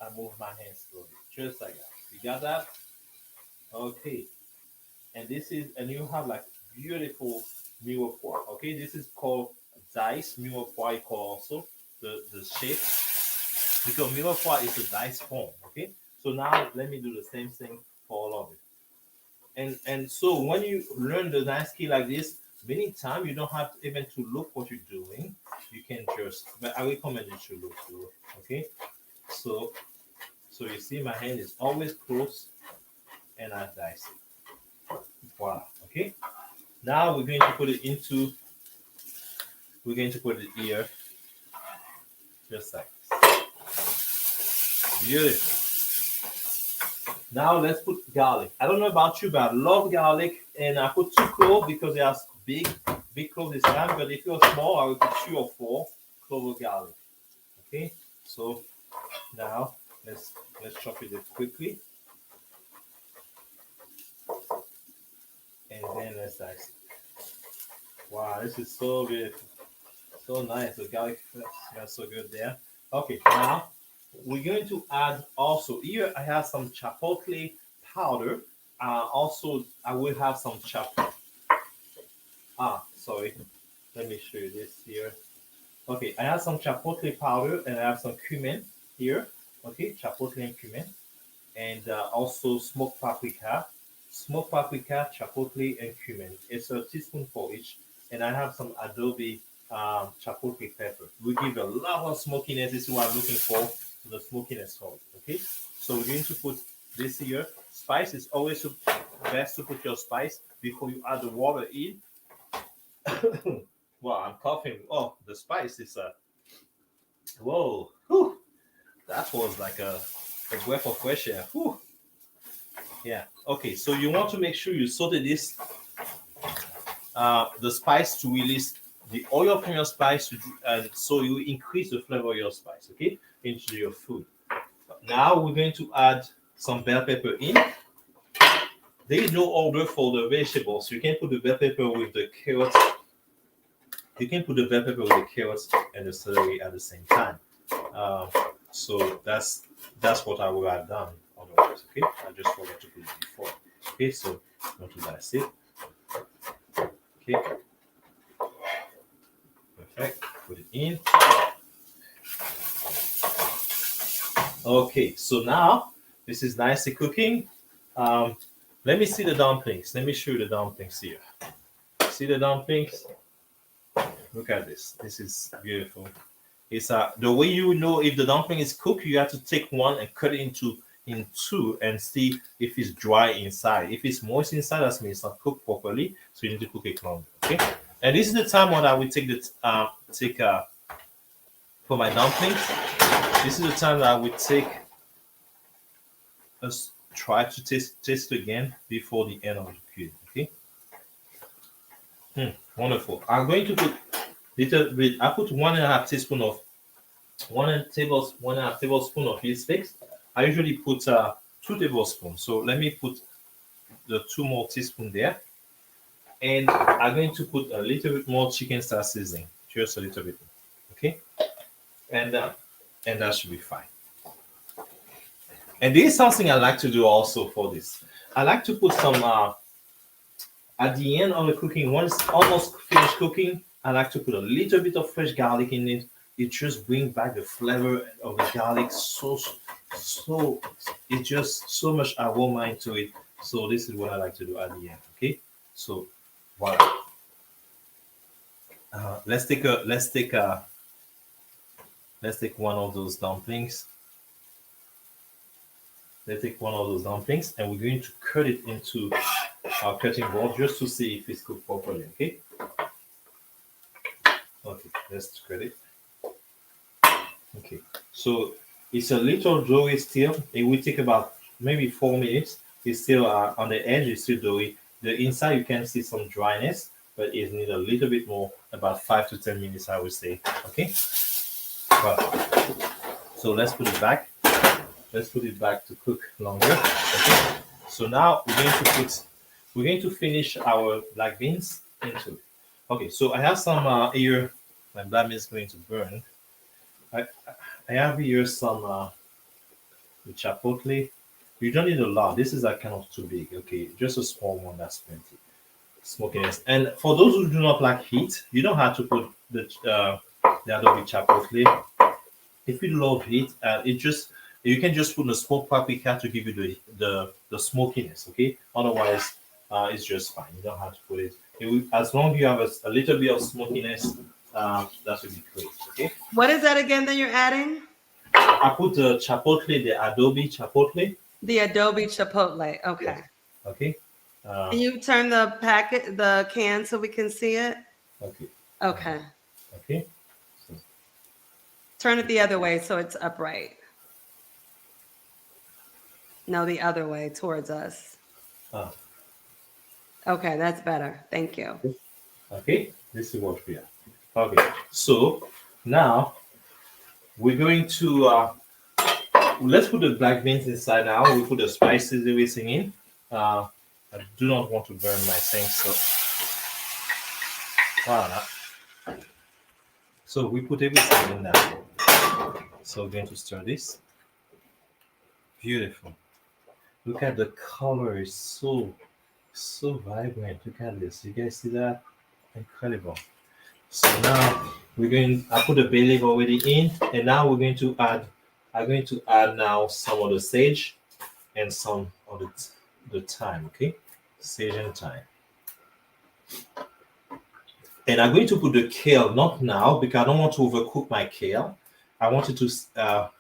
I move my hands slowly just like that. You got that? Okay, and you have like beautiful mirepoix. Okay, this is called dice mirepoix. You call also the shape, because mirepoix is a dice form. Okay, so now let me do the same thing for all of it. And so when you learn the dice key like this, many times you don't have even to look what you're doing. You can just, but I recommend you to look through. Okay, so you see my hand is always close, and I dice it. Voila. Okay. Now we're going to put it into. We're going to put it here, just like this. Beautiful. Now let's put garlic. I don't know about you, but I love garlic, and I put 2 cloves because they are big cloves this time. But if you're small, I will put 3 or 4 cloves of garlic. Okay. So now let's chop it quickly, and then let's dice it. Wow, this is so beautiful. So nice. The garlic smells so good there. Okay, now we're going to add also here. I have some chipotle powder. Also, I will have some sorry. Let me show you this here. Okay, I have some chipotle powder and I have some cumin here. Okay, chipotle and cumin, and also smoked paprika, chipotle, and cumin. It's a teaspoon for each. And I have some adobe chipotle pepper. We give a lot of smokiness. This is what I'm looking for, the smokiness of it. Okay, so we're going to put this here. Spice is always best to put your spice before you add the water in. Well, I'm coughing. Oh, the spice is whoa. Whew. That was like a breath of fresh air. Whew. Yeah. Okay. So you want to make sure you saute this, the spice to release the oil from your spice, so you increase the flavor of your spice. Okay, into your food. Now we're going to add some bell pepper in. There is no order for the vegetables. You can put the bell pepper with the carrots. You can put the bell pepper with the carrots and the celery at the same time. So that's what I would have done otherwise. Okay, I just forgot to put it before. Okay, so not to dice it. Okay, perfect. Put it in. Okay, so now this is nicely cooking. Let me see the dumplings. Let me show you the dumplings here. See the dumplings? Look at this. This is beautiful. It's the way you know if the dumpling is cooked, you have to take one and cut it in two and see if it's dry inside. If it's moist inside, that means it's not cooked properly. So you need to cook it longer. Okay. And this is the time when I will take for my dumplings. This is the time that I would take us try to taste again before the end of the period. Okay. Wonderful. I'm going to put little bit. I put 1.5 teaspoon of 1.5 tablespoon of yeast flakes. I usually put 2 tablespoons. So let me put the 2 more teaspoon there, and I'm going to put a little bit more chicken style seasoning, just a little bit. Okay, and that should be fine. And this is something I like to do also for this. I like to put some at the end of the cooking, once it's almost finished cooking, I like to put a little bit of fresh garlic in it. It just brings back the flavor of the garlic. So it's just so much aroma into it. So this is what I like to do at the end. Okay, so voila. Let's take one of those dumplings. Let's take one of those dumplings, and we're going to cut it into our cutting board just to see if it's cooked properly. Okay. Okay, let's cut it. Okay, so it's a little doughy still. It will take about maybe 4 minutes. It's still on the edge. It's still doughy. The inside you can see some dryness, but it needs a little bit more, about 5 to 10 minutes, I would say. Okay. Well, so let's put it back. Let's put it back to cook longer. Okay. So now we're going to finish our black beans into it. Okay, so I have some here. My black bean is going to burn. I have here some chipotle. You don't need a lot. This is kind of too big. Okay, just a small one. That's plenty. Smokiness. And for those who do not like heat, you don't have to put the adobe chipotle. If you love heat, you can just put the smoked paprika to give you the smokiness. Okay. Otherwise, it's just fine. You don't have to put it. As long as you have a little bit of smokiness, that would be great. Okay. What is that again that you're adding? I put the chipotle, the adobe chipotle. The adobe chipotle. Okay. Yes. Okay. Can you turn the can so we can see it? Okay. Okay. Okay. So, turn it the other way so it's upright. No, the other way towards us. Okay, that's better. Thank you. Okay, this is what we are. Okay, so now we're going to let's put the black beans inside now. We put the spices, everything in. I do not want to burn my thing, so voilà. So we put everything in now. So we're going to stir this. Beautiful. Look at the color, it's so vibrant. Look at this. You guys see that? Incredible. So now I put the bay leaf already in, and now I'm going to add now some of the sage and some of the thyme. Okay, sage and thyme. And I'm going to put the kale, not now because I don't want to overcook my kale. I want it to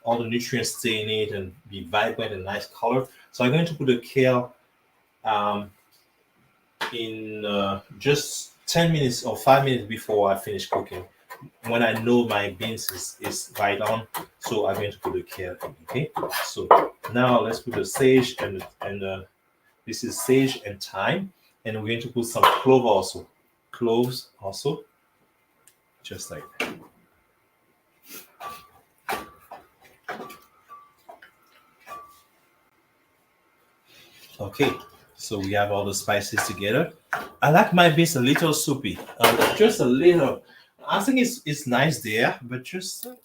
all the nutrients stay in it and be vibrant and nice color. So I'm going to put the kale in just 10 minutes or 5 minutes before I finish cooking. When I know my beans is right on, so I'm going to put the kale in. Okay, so now let's put the sage and this is sage and thyme, and we're going to put some cloves also, just like that. Okay, so we have all the spices together. I like my beans a little soupy, just a little. I think it's nice there, but just a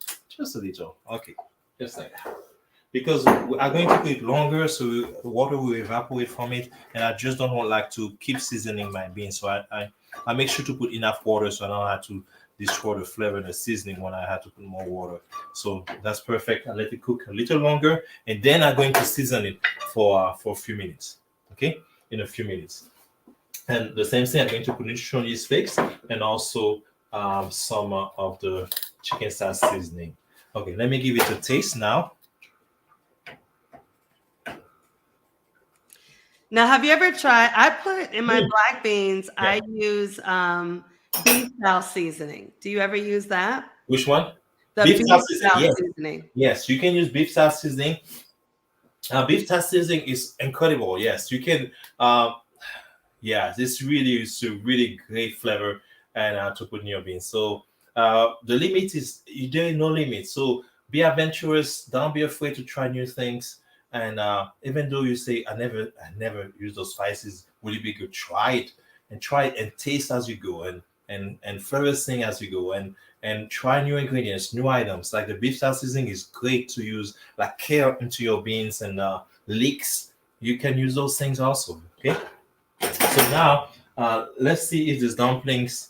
little. Okay, just like that. Because we are going to cook it longer, so the water will evaporate from it, and I just don't want to keep seasoning my beans. So I make sure to put enough water so I don't have to destroy the flavor and the seasoning when I have to put more water. So that's perfect. I let it cook a little longer, and then I'm going to season it for a few minutes. Okay, in a few minutes. And the same thing, I'm going to put nutritional yeast flakes and also some of the chicken salad seasoning. Okay, let me give it a taste now. Now, have you ever tried? I put in my Mm, black beans, yeah. I use beef style seasoning. Do you ever use that? Which one? The Beef beef salad seasoning. style Yes. seasoning. Yes, you can use beef salad seasoning. Beef salad seasoning is incredible. Yes, you can. Yeah, this really is a really great flavor and to put in your beans. So the limit is there is no limit. So be adventurous. Don't be afraid to try new things. And even though you say I never use those spices, will it be good? Try it and taste as you go and flavor thing as you go and try new ingredients, new items. Like the beef style seasoning is great to use like kale into your beans and leeks. You can use those things also. Okay. So now, let's see if this dumplings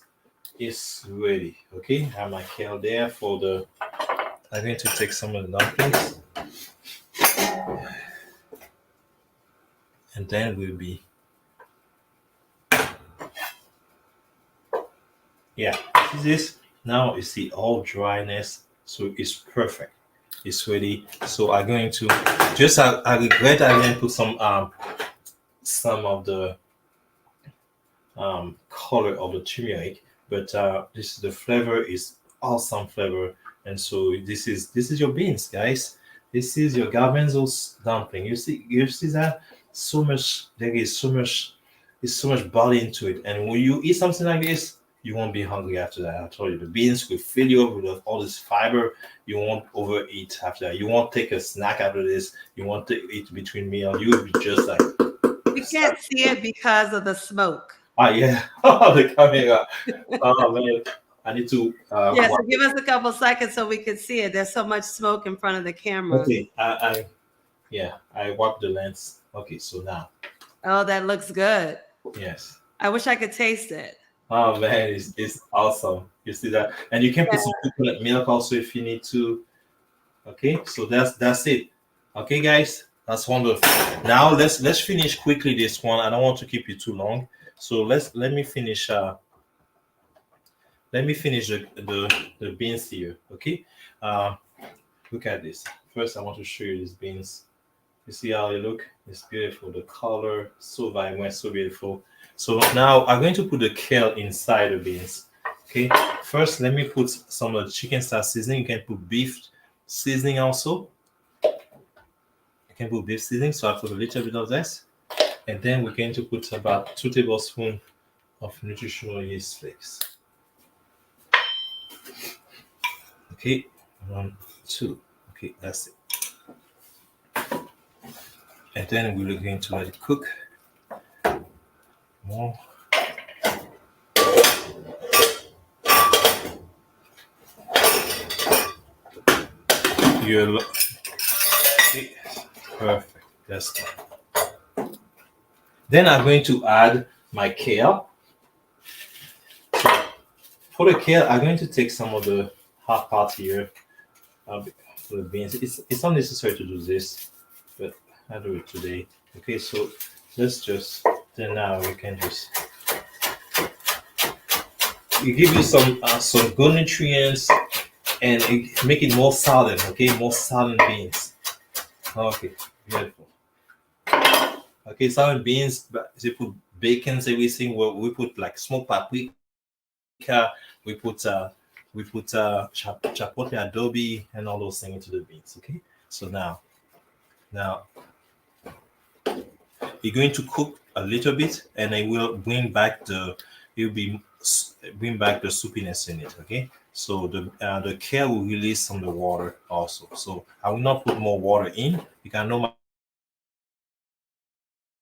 is ready. Okay, I have my kale there for the. I'm going to take some of the dumplings, and then we'll be. Yeah, see this? Now you see all dryness, so it's perfect. It's ready. So I'm going to just. I regret I didn't put some of the color of the turmeric, but this the flavor is awesome flavor, and so this is your beans, guys. This is your garbanzo dumpling. You see that so much. There is so much. There's so much body into it, and when you eat something like this, you won't be hungry after that. I told you the beans will fill you up with all this fiber. You won't overeat after that. You won't take a snack after this. You won't eat between meals. You will be just like You can't see it because of the smoke. yeah. Oh, the camera. Oh man, I need to Yeah, so watch give it. us a couple seconds so we can see it. There's so much smoke in front of the camera. Okay, I yeah, I wipe the lens. Okay, so now, Oh, that looks good. yes. I wish I could taste it. Oh man, it's awesome. You see that, and you can put some coconut milk also if you need to. Okay, so that's it. Okay, guys, that's wonderful. Now let's finish quickly this one. I don't want to keep you too long, so let me finish. Let me finish the beans here. Okay, uh, look at this. First, I want to show you these beans. You see how they look? It's beautiful. The color, so vibrant, so beautiful. So now I'm going to put the kale inside the beans. Okay. First, let me put some of the chicken style seasoning. You can put beef seasoning also. You can put beef seasoning. So I put a little bit of this. And then we're going to put about 2 tablespoons of nutritional yeast flakes. Okay. 1, 2. Okay, that's it. And then we're going to let it cook more. You're okay. Perfect. That's Then I'm going to add my kale. For the kale, I'm going to take some of the hot pot here for the beans. It's not necessary to do this, but I do it today. Okay, so let's just then now we can just it give you some good nutrients and it make it more solid. Okay, more solid beans. Okay, beautiful. Okay, solid beans. But they put bacon, everything. We put like smoked paprika. We put chipotle adobe and all those things into the beans. Okay, so now you're going to cook a little bit, and it will bring back the soupiness in it. Okay, so the kale will release some of the water also. So I will not put more water in because I know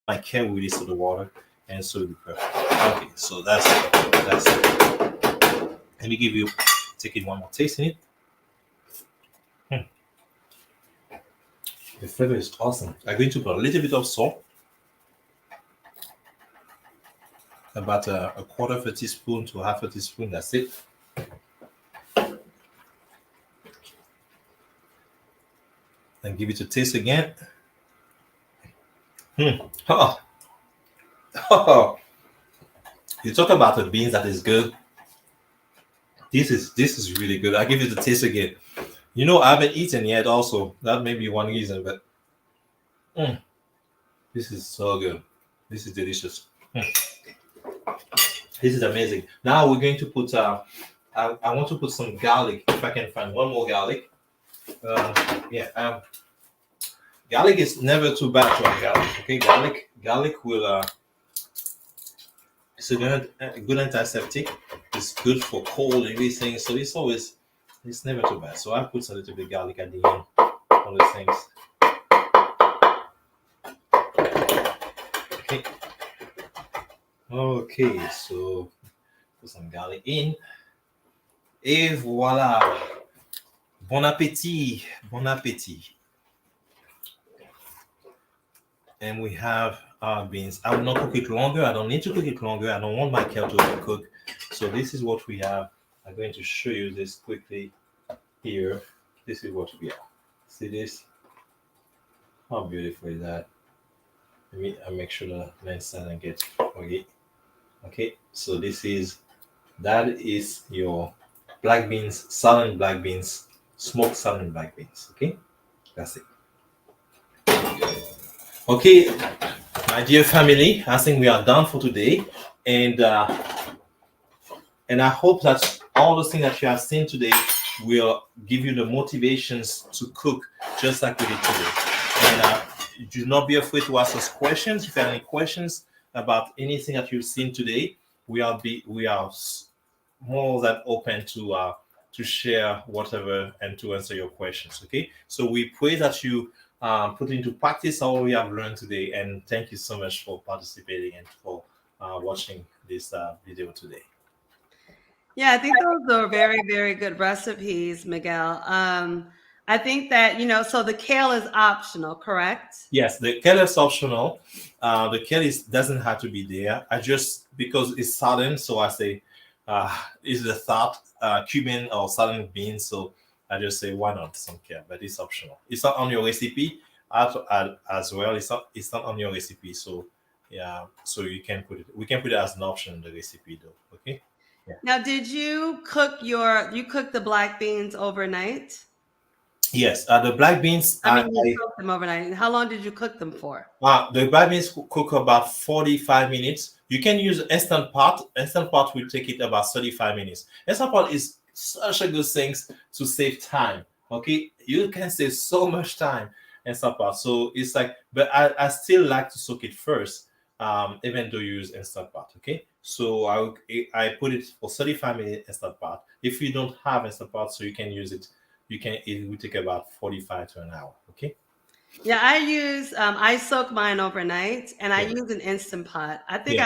my kale will release the water, and so it'll be perfect. Okay, so that's it. That's it. Let me give you take it one more taste in it. Hmm. The flavor is awesome. I'm going to put a little bit of salt, about a quarter of a teaspoon to half a teaspoon. That's it. And give it a taste again. Hmm. Oh, oh, You talk about the beans that is good. This is really good. I give you the taste again. You know, I haven't eaten yet. Also, that may be one reason, but mm, this is so good. This is delicious. Mm, this is amazing. Now we're going to put. I want to put some garlic if I can find one more garlic. Uh, yeah. Garlic is never too bad to have garlic. Okay, garlic will it's a good antiseptic. It's good for cold and everything. So it's never too bad. So I put a little bit garlic at the end on the things. Okay. Okay, so put some garlic in. Et voila. Bon appétit. Bon appétit. And we have our beans. I will not cook it longer. I don't need to cook it longer. I don't want my kale to overcook. So this is what we have. I'm going to show you this quickly here. This is what we have. See this? How beautiful is that? Let me make sure the lens doesn't get foggy. Okay, so that is your black beans, southern black beans, smoked southern black beans. Okay, that's it. Okay, my dear family, I think we are done for today, and I hope that all the things that you have seen today will give you the motivations to cook just like we did today. And do not be afraid to ask us questions. If you have any questions about anything that you've seen today, we are more than open to share whatever and to answer your questions. Okay, so we pray that you put into practice all we have learned today, and thank you so much for participating and for watching this video today. Yeah, I think those are very, very good recipes, Miguel. I think that, so the kale is optional, correct? Yes, the kale is optional. The kale doesn't have to be there. I just, because it's southern, so I say it's the thought Cuban or southern beans, so I just say why not some kale, but it's optional. It's not on your recipe as well. It's not on your recipe, so yeah, so you can put it. We can put it as an option in the recipe though. Okay. Yeah. Now, did you cook the black beans overnight? Yes, the black beans. I mean, you cooked them overnight. And how long did you cook them for? The black beans cook about 45 minutes. You can use instant pot. Instant pot will take it about 35 minutes. Instant pot is such a good thing to save time. Okay, you can save so much time instant pot. So it's like, but I still like to soak it first, even though you use instant pot. Okay, so I put it for 35 minutes instant pot. If you don't have instant pot, so you can use it. It will take about 45 to an hour. Okay. Yeah, I soak mine overnight, and I use an instant pot. I think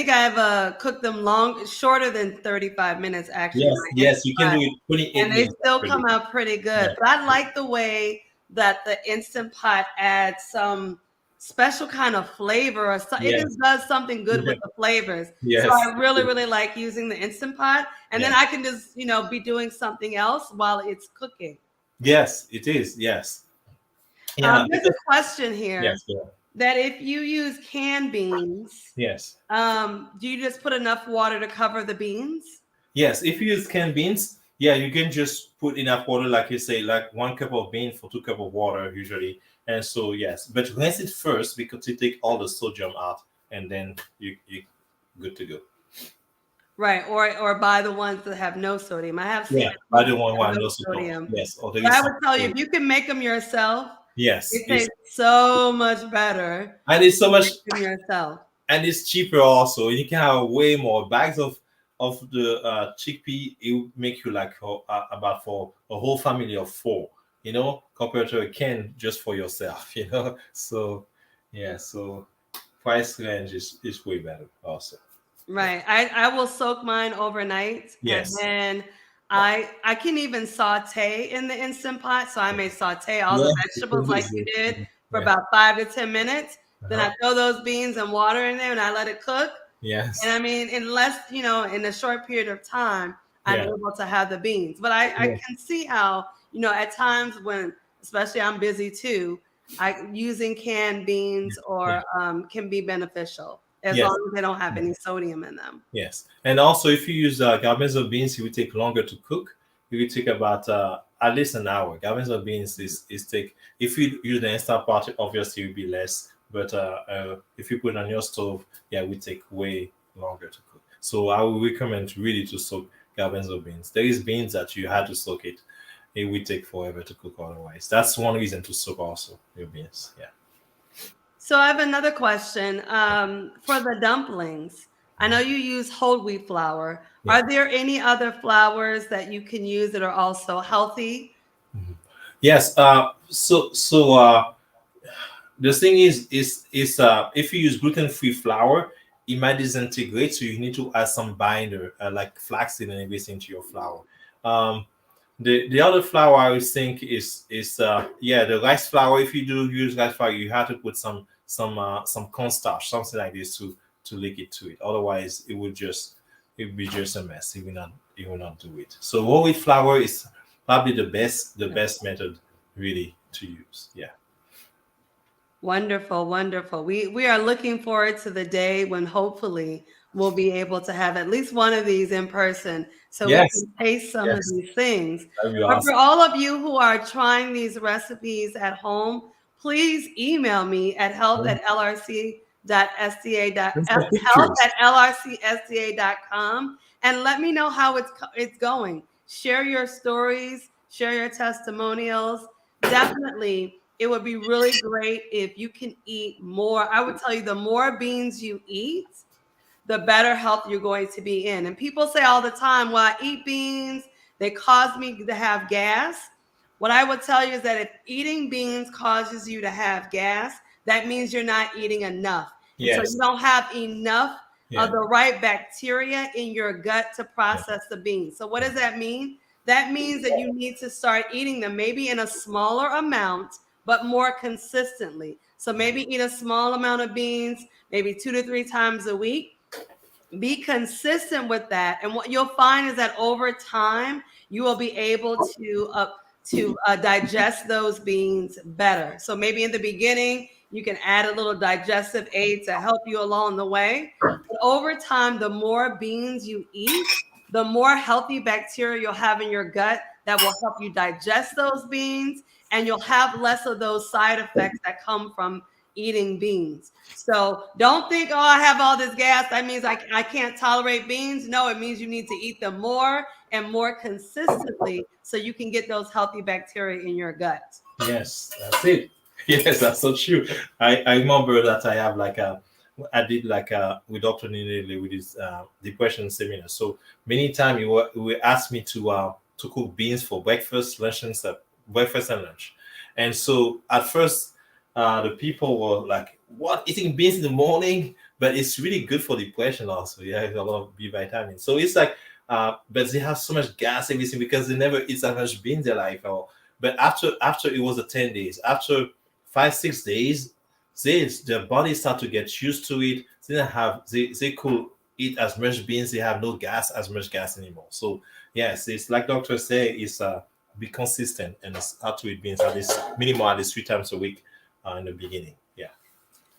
I've cooked them shorter than 35 minutes actually. Yes, you can do it 28 and minutes. They still come out pretty good. But I like the way that the instant pot adds some special kind of flavor, or so, it just does something good with the flavors. So I really, really like using the instant pot, and then I can just be doing something else while it's cooking. Yes, it is. Yes. There's a question here that if you use canned beans, do you just put enough water to cover the beans? Yes, if you use canned beans, you can just put enough water, like you say, like 1 cup of beans for 2 cup of water usually. And so yes, but rinse it first because you take all the sodium out, and then you good to go. Right, or buy the ones that have no sodium. I have seen buy the one with no sodium. Yes, or I would tell you, if you can make them yourself, yes, it tastes so much better. And it's so much yourself, and it's cheaper also. You can have way more bags of the chickpea. It will make you like about for a whole family of 4. Compared to a can just for yourself. So so price range is way better also. Right. I will soak mine overnight. Yes. And then I can even saute in the Instant Pot. So I may saute all the vegetables like you did for about 5 to 10 minutes. Then I throw those beans and water in there and I let it cook. Yes. And I mean, in a short period of time, I'm able to have the beans. But I can see how, at times when, especially I'm busy too, using canned beans or can be beneficial. as Yes. long as they don't have any sodium in them. Yes, and also if you use garbanzo beans, it will take longer to cook. It will take about at least an hour. Garbanzo beans is take if you use the instant pot, obviously it will be less. But if you put it on your stove, yeah, it will take way longer to cook. So I would recommend really to soak garbanzo beans. There is beans that you had to soak it. It will take forever to cook otherwise. That's one reason to soak also your beans. Yeah. So I have another question for the dumplings. I know you use whole wheat flour. Yeah. Are there any other flours that you can use that are also healthy? Mhm. Yes. The thing is if you use gluten-free flour, it might disintegrate, so you need to add some binder like flaxseed and everything to your flour. Um, the other flour I would think is yeah, the rice flour. If you do use rice flour, you have to put some cornstarch, something like this to link it to it. Otherwise, it would be just a mess. It will not do it. So whole wheat flour is probably the best method really to use. Yeah. Wonderful, wonderful. We are looking forward to the day when hopefully we'll be able to have at least one of these in person so we Yes. can taste some of Yes. these things. That'd be But for awesome. all of you who are trying these recipes at home, please email me at health at lrc.sda Send some health pictures. at lrcsda.com and let me know how it's going. Share your stories, share your testimonials. Definitely, it would be really great if you can eat more. I would tell you the more beans you eat, the better health you're going to be in. And people say all the time, well, I eat beans, they cause me to have gas. What I would tell you is that if eating beans causes you to have gas, that means you're not eating enough. And so you Yes. don't have enough of Yeah. the right bacteria in your gut to Yeah. process the beans. So what does that mean? That means that you need to start eating them maybe in a smaller amount, but more consistently. So maybe eat a small amount of beans, maybe 2 to 3 times a week. Be consistent with that, and what you'll find is that over time you will be able to digest those beans better. So maybe in the beginning you can add a little digestive aid to help you along the way, but over time the more beans you eat, the more healthy bacteria you'll have in your gut that will help you digest those beans, and you'll have less of those side effects that come from eating beans. So don't think, oh, I have all this gas. That means I can't tolerate beans. No, it means you need to eat them more and more consistently so you can get those healthy bacteria in your gut. Yes, that's it. Yes, that's so true. I remember that I did like with Dr. Ninele with his depression seminar. So many times he would ask me to cook beans for breakfast, lunch, and stuff, breakfast and lunch. And so at first, the people were like, "What, eating beans in the morning?" But it's really good for depression also. Yeah, it's a lot of B vitamins. So it's like, but they have so much gas, everything because they never eat that much beans in their life. But after it was a 10 days, after 5 6 days, their body start to get used to it. They could eat as much beans. They have no gas as much gas anymore. So yes, it's like doctors say, it's be consistent and start to eat beans at least minimum at least 3 times a week in the beginning. Yeah.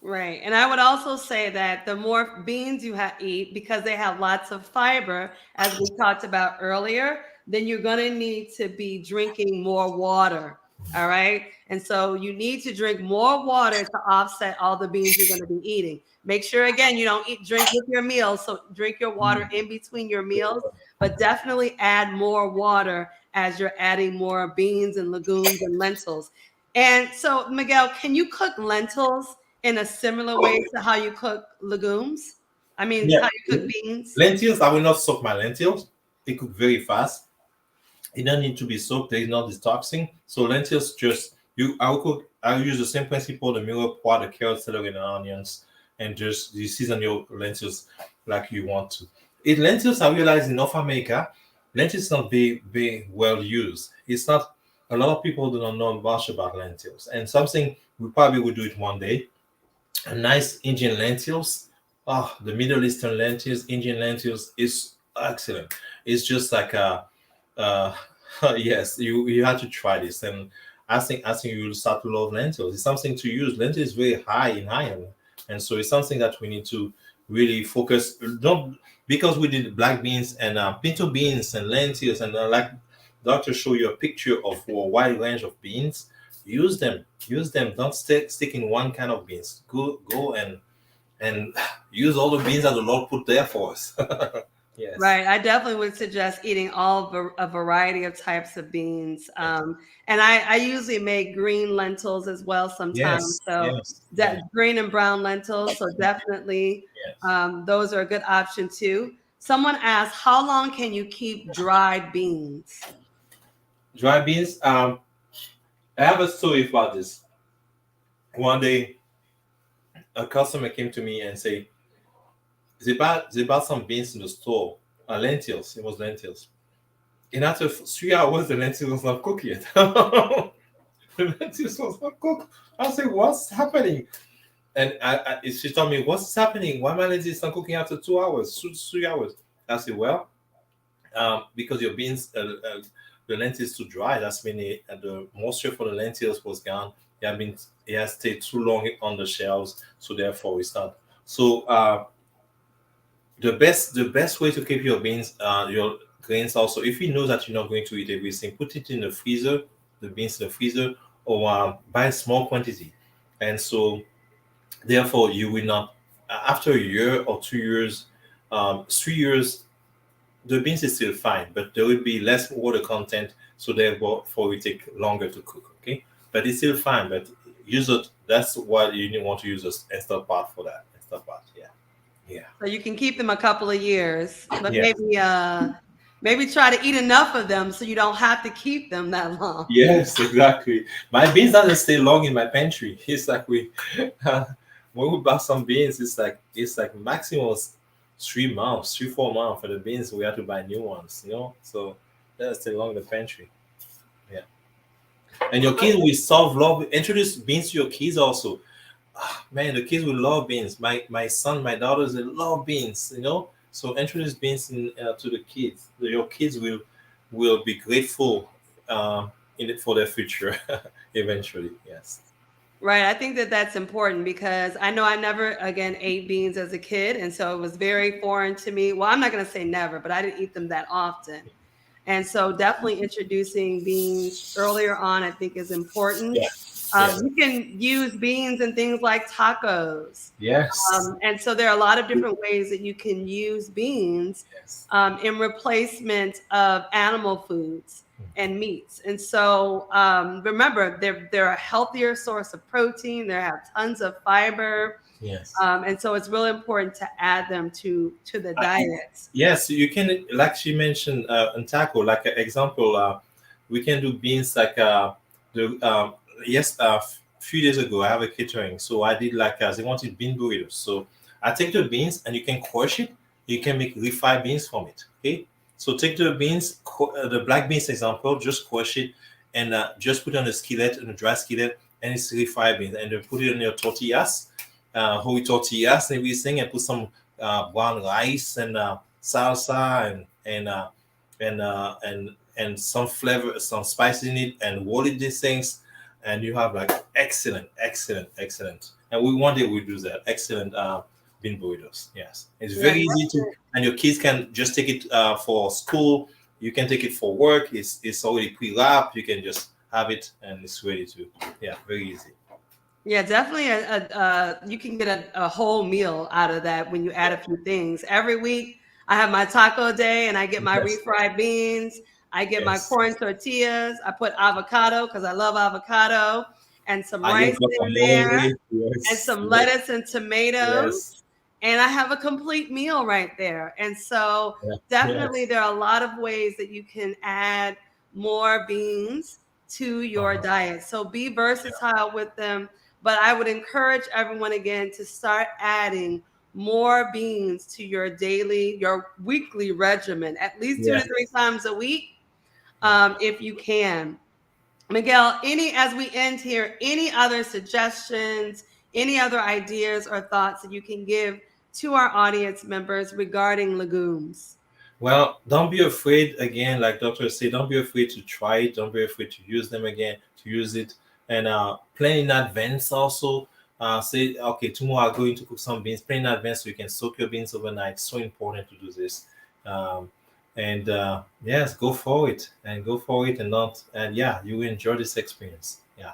Right. And I would also say that the more beans you eat, because they have lots of fiber, as we talked about earlier, then you're going to need to be drinking more water. All right. And so you need to drink more water to offset all the beans you're going to be eating. Make sure, again, you don't drink with your meals. So drink your water in between your meals, but definitely add more water as you're adding more beans and legumes and lentils. And so, Miguel, can you cook lentils in a similar way to how you cook legumes? I mean, Yeah. how you cook beans? Lentils, I will not soak my lentils. They cook very fast. It don't need to be soaked. There is no detoxing. So lentils just you. I'll cook. I'll use the same principle: the mirepoix, the carrot, celery, and the onions, and just you season your lentils like you want to. In lentils, I realize in North America, lentils not be well used. It's not. A lot of people do not know much about lentils, and something we probably will do it one day. A nice Indian lentils. Oh, the Middle Eastern lentils, Indian lentils is excellent. It's just like a uh, yes, you have to try this, and I think you will start to love lentils. It's something to use. Lentil is very high in iron, and so it's something that we need really focus. Don't, because we did black beans and pinto beans and lentils, and like doctor show you a picture of a wide range of beans. Use them, use them. Don't stick in one kind of beans. Go and use all the beans that the Lord put there for us. Yes. Right. I definitely would suggest eating a variety of types of beans. Yes. And I usually make green lentils as well sometimes. Yes. So Yes. that Yeah. green and brown lentils. So definitely Yes. those are a good option too. Someone asked, how long can you keep dried beans? Dry beans. I have a story about this. One day, a customer came to me and say, they bought some beans in the store, lentils. It was lentils. And after 3 hours, the lentils was not cooked yet. The lentils was not cooked. I said, "What's happening?" And she told me, "What's happening? Why my lentils not cooking after 2 hours, 3 hours?" I said, "Well, because your beans, the lentils too dry. That's when the moisture for the lentils was gone. It has stayed too long on the shelves, so therefore it's not." So the best way to keep your beans, your grains also, if you know that you're not going to eat everything, put it in the freezer, the beans in the freezer, or buy a small quantity, and so therefore you will not, after a year or 2 years, 3 years, the beans is still fine, but there will be less water content, so therefore it take longer to cook. Okay, but it's still fine. But use it. That's what you want to use a Instant Pot for that. Instant Pot. Yeah. Yeah. So you can keep them a couple of years, but Yeah. maybe try to eat enough of them so you don't have to keep them that long. Yes, exactly. My beans doesn't stay long in my pantry. It's like when we buy some beans, it's like maximum 3 months, 3 4 months for the beans. We have to buy new ones, so that's stay long in the pantry. Yeah. And your kids will love. Introduce beans to your kids also. Man, the kids will love beans. My son, my daughters, they love beans. So introduce beans to the kids. Your kids will be grateful in it for their future eventually. Yes. Right. I think that that's important because I know I never again ate beans as a kid, and so it was very foreign to me. Well, I'm not going to say never, but I didn't eat them that often. And so definitely introducing beans earlier on, I think is important. Yeah. Yes. You can use beans in things like tacos. Yes. And so there are a lot of different ways that you can use beans Yes. in replacement of animal foods and meats. And so remember, they're a healthier source of protein. They have tons of fiber. Yes. And so it's really important to add them to the Uh, diet. yes, you can, like she mentioned, in taco, like an example, we can do beans like the yes, few days ago I have a catering, so I did like they wanted bean burritos. So I take the beans and you can crush it. You can make refried beans from it. Okay, so take the beans, the black beans example, just crush it and just put it on a skillet, on a dry skillet, and it's refried beans, and then put it on your tortillas, whole tortillas and everything, and put some brown rice and salsa and some flavor, some spice in it, and roll it these things, and you have like excellent, excellent, excellent. And we one day we do that. Excellent bean burritos. Yes, it's Yeah, very easy to, and your kids can just take it for school. You can take it for work. It's already pre-wrapped. You can just have it, and it's ready to. Yeah, very easy. yeah, definitely. You can get a whole meal out of that when you add a few things. Every week, I have my taco day, and I get my Yes, refried beans. I get my yes. corn tortillas. I put avocado because I love avocado, and some Ayo rice in there, guacamole. and Yes, some yes, lettuce and tomatoes, yes. and I have a complete meal right there. And so, Yeah, definitely, yes. there are a lot of ways that you can add more beans to your Uh-huh. diet. So, be Yeah. versatile with them. But I would encourage everyone again to start adding more beans to your weekly regimen, at least two Yeah. to three times a week, if you can. Miguel, as we end here, any other suggestions, any other ideas or thoughts that you can give to our audience members regarding legumes? Well, don't be afraid again, like doctor say, don't be afraid to try it. Don't be afraid to use them again, to use it. And plan in advance also. Say, okay, tomorrow I'm going to cook some beans. Pray in advance so you can soak your beans overnight. So important to do this. Um, and yes, go for it and go for it and not and yeah, you will enjoy this experience. Yeah.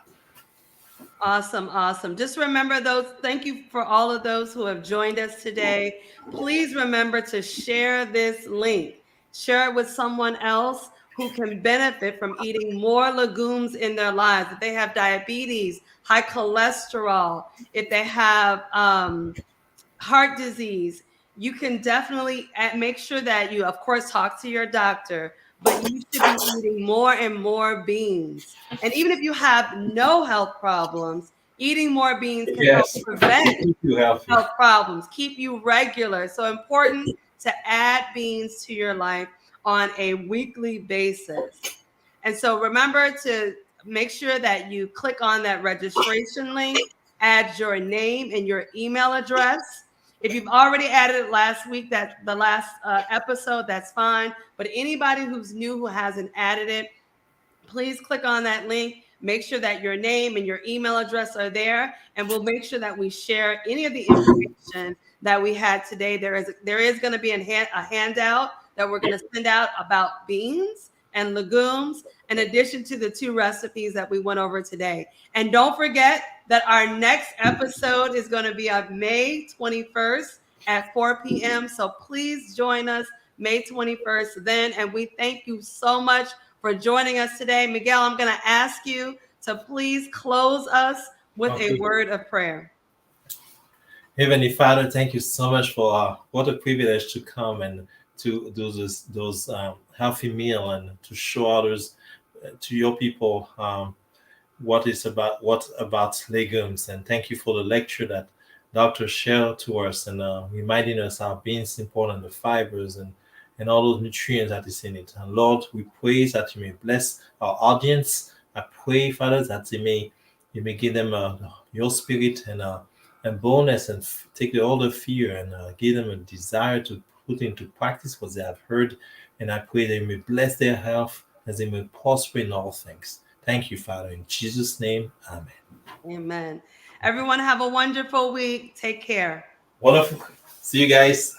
Awesome, awesome. Just remember those. Thank you for all of those who have joined us today. Please remember to share this link. Share it with someone else who can benefit from eating more legumes in their lives. If they have diabetes, high cholesterol, if they have heart disease, you can definitely make sure that you, of course, talk to your doctor, but you should be eating more and more beans. And even if you have no health problems, eating more beans can help Yes. prevent Keep you healthy. health problems, keep you regular. So important to add beans to your life on a weekly basis. And so remember to make sure that you click on that registration link, add your name and your email address. If you've already added it last week, that the last episode, that's fine. But anybody who's new who hasn't added it, please click on that link. Make sure that your name and your email address are there, and we'll make sure that we share any of the information that we had today. There is going to be a handout that we're going to send out about beans and legumes, in addition to the two recipes that we went over today. And don't forget that our next episode is going to be on May 21st at 4 p.m. So please join us May 21st then. And we thank you so much for joining us today. Miguel, I'm going to ask you to please close us with a Okay. word of prayer. Heavenly Father, thank you so much for what a privilege to come and to do those healthy meal and to show others to your people what about legumes. And thank you for the lecture that Doctor shared to us and reminding us how beans important, the fibers and all those nutrients that is in it. And Lord, we pray that you may bless our audience. I pray, Father, that you may give them your spirit and boldness and take all the fear and give them a desire to put into practice what they have heard. And I pray that you may bless their health as they may prosper in all things. Thank you, Father. In Jesus' name, amen. Amen. Everyone, have a wonderful week. Take care. Wonderful. See you guys.